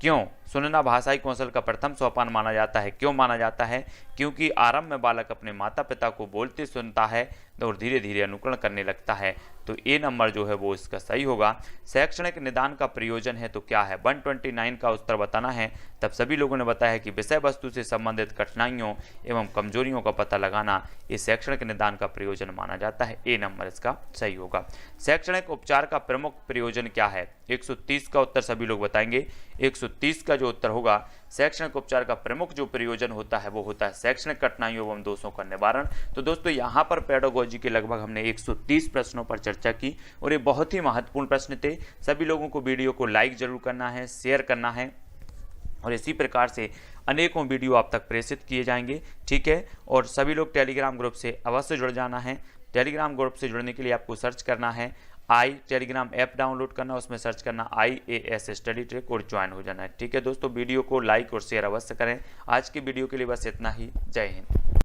S1: क्यों सुनना भाषाई कौशल का प्रथम सोपान माना जाता है? क्यों माना जाता है? क्योंकि आरंभ में बालक अपने माता पिता को बोलते सुनता है और धीरे धीरे अनुकरण करने लगता है, तो ए नंबर जो है वो इसका सही होगा। शैक्षणिक निदान का प्रयोजन है तो क्या है? 129 का उत्तर बताना है। तब सभी लोगों ने बताया कि विषय वस्तु से संबंधित कठिनाइयों एवं कमजोरियों का पता लगाना ये शैक्षणिक निदान का प्रयोजन माना जाता है, ए नंबर इसका सही होगा। शैक्षणिक उपचार का प्रमुख प्रयोजन क्या है? 130 का उत्तर सभी लोग बताएंगे। 130 का जो उत्तर होगा, शैक्षणिक उपचार का प्रमुख जो प्रयोजन होता है वो होता है शैक्षणिक कठिनाइयों एवं दोषों का निवारण। तो दोस्तों यहाँ पर पेडागोजी के लगभग हमने 130 प्रश्नों पर चर्चा की और ये बहुत ही महत्वपूर्ण प्रश्न थे। सभी लोगों को वीडियो को लाइक जरूर करना है, शेयर करना है और इसी प्रकार से अनेकों वीडियो आप तक प्रेषित किए जाएंगे। ठीक है, और सभी लोग टेलीग्राम ग्रुप से अवश्य जुड़ जाना है। टेलीग्राम ग्रुप से जुड़ने के लिए आपको सर्च करना है टेलीग्राम ऐप डाउनलोड करना, उसमें सर्च करना IAS स्टडी ट्रिक और ज्वाइन हो जाना है। ठीक है दोस्तों, वीडियो को लाइक और शेयर अवश्य करें। आज की वीडियो के लिए बस इतना ही। जय हिंद।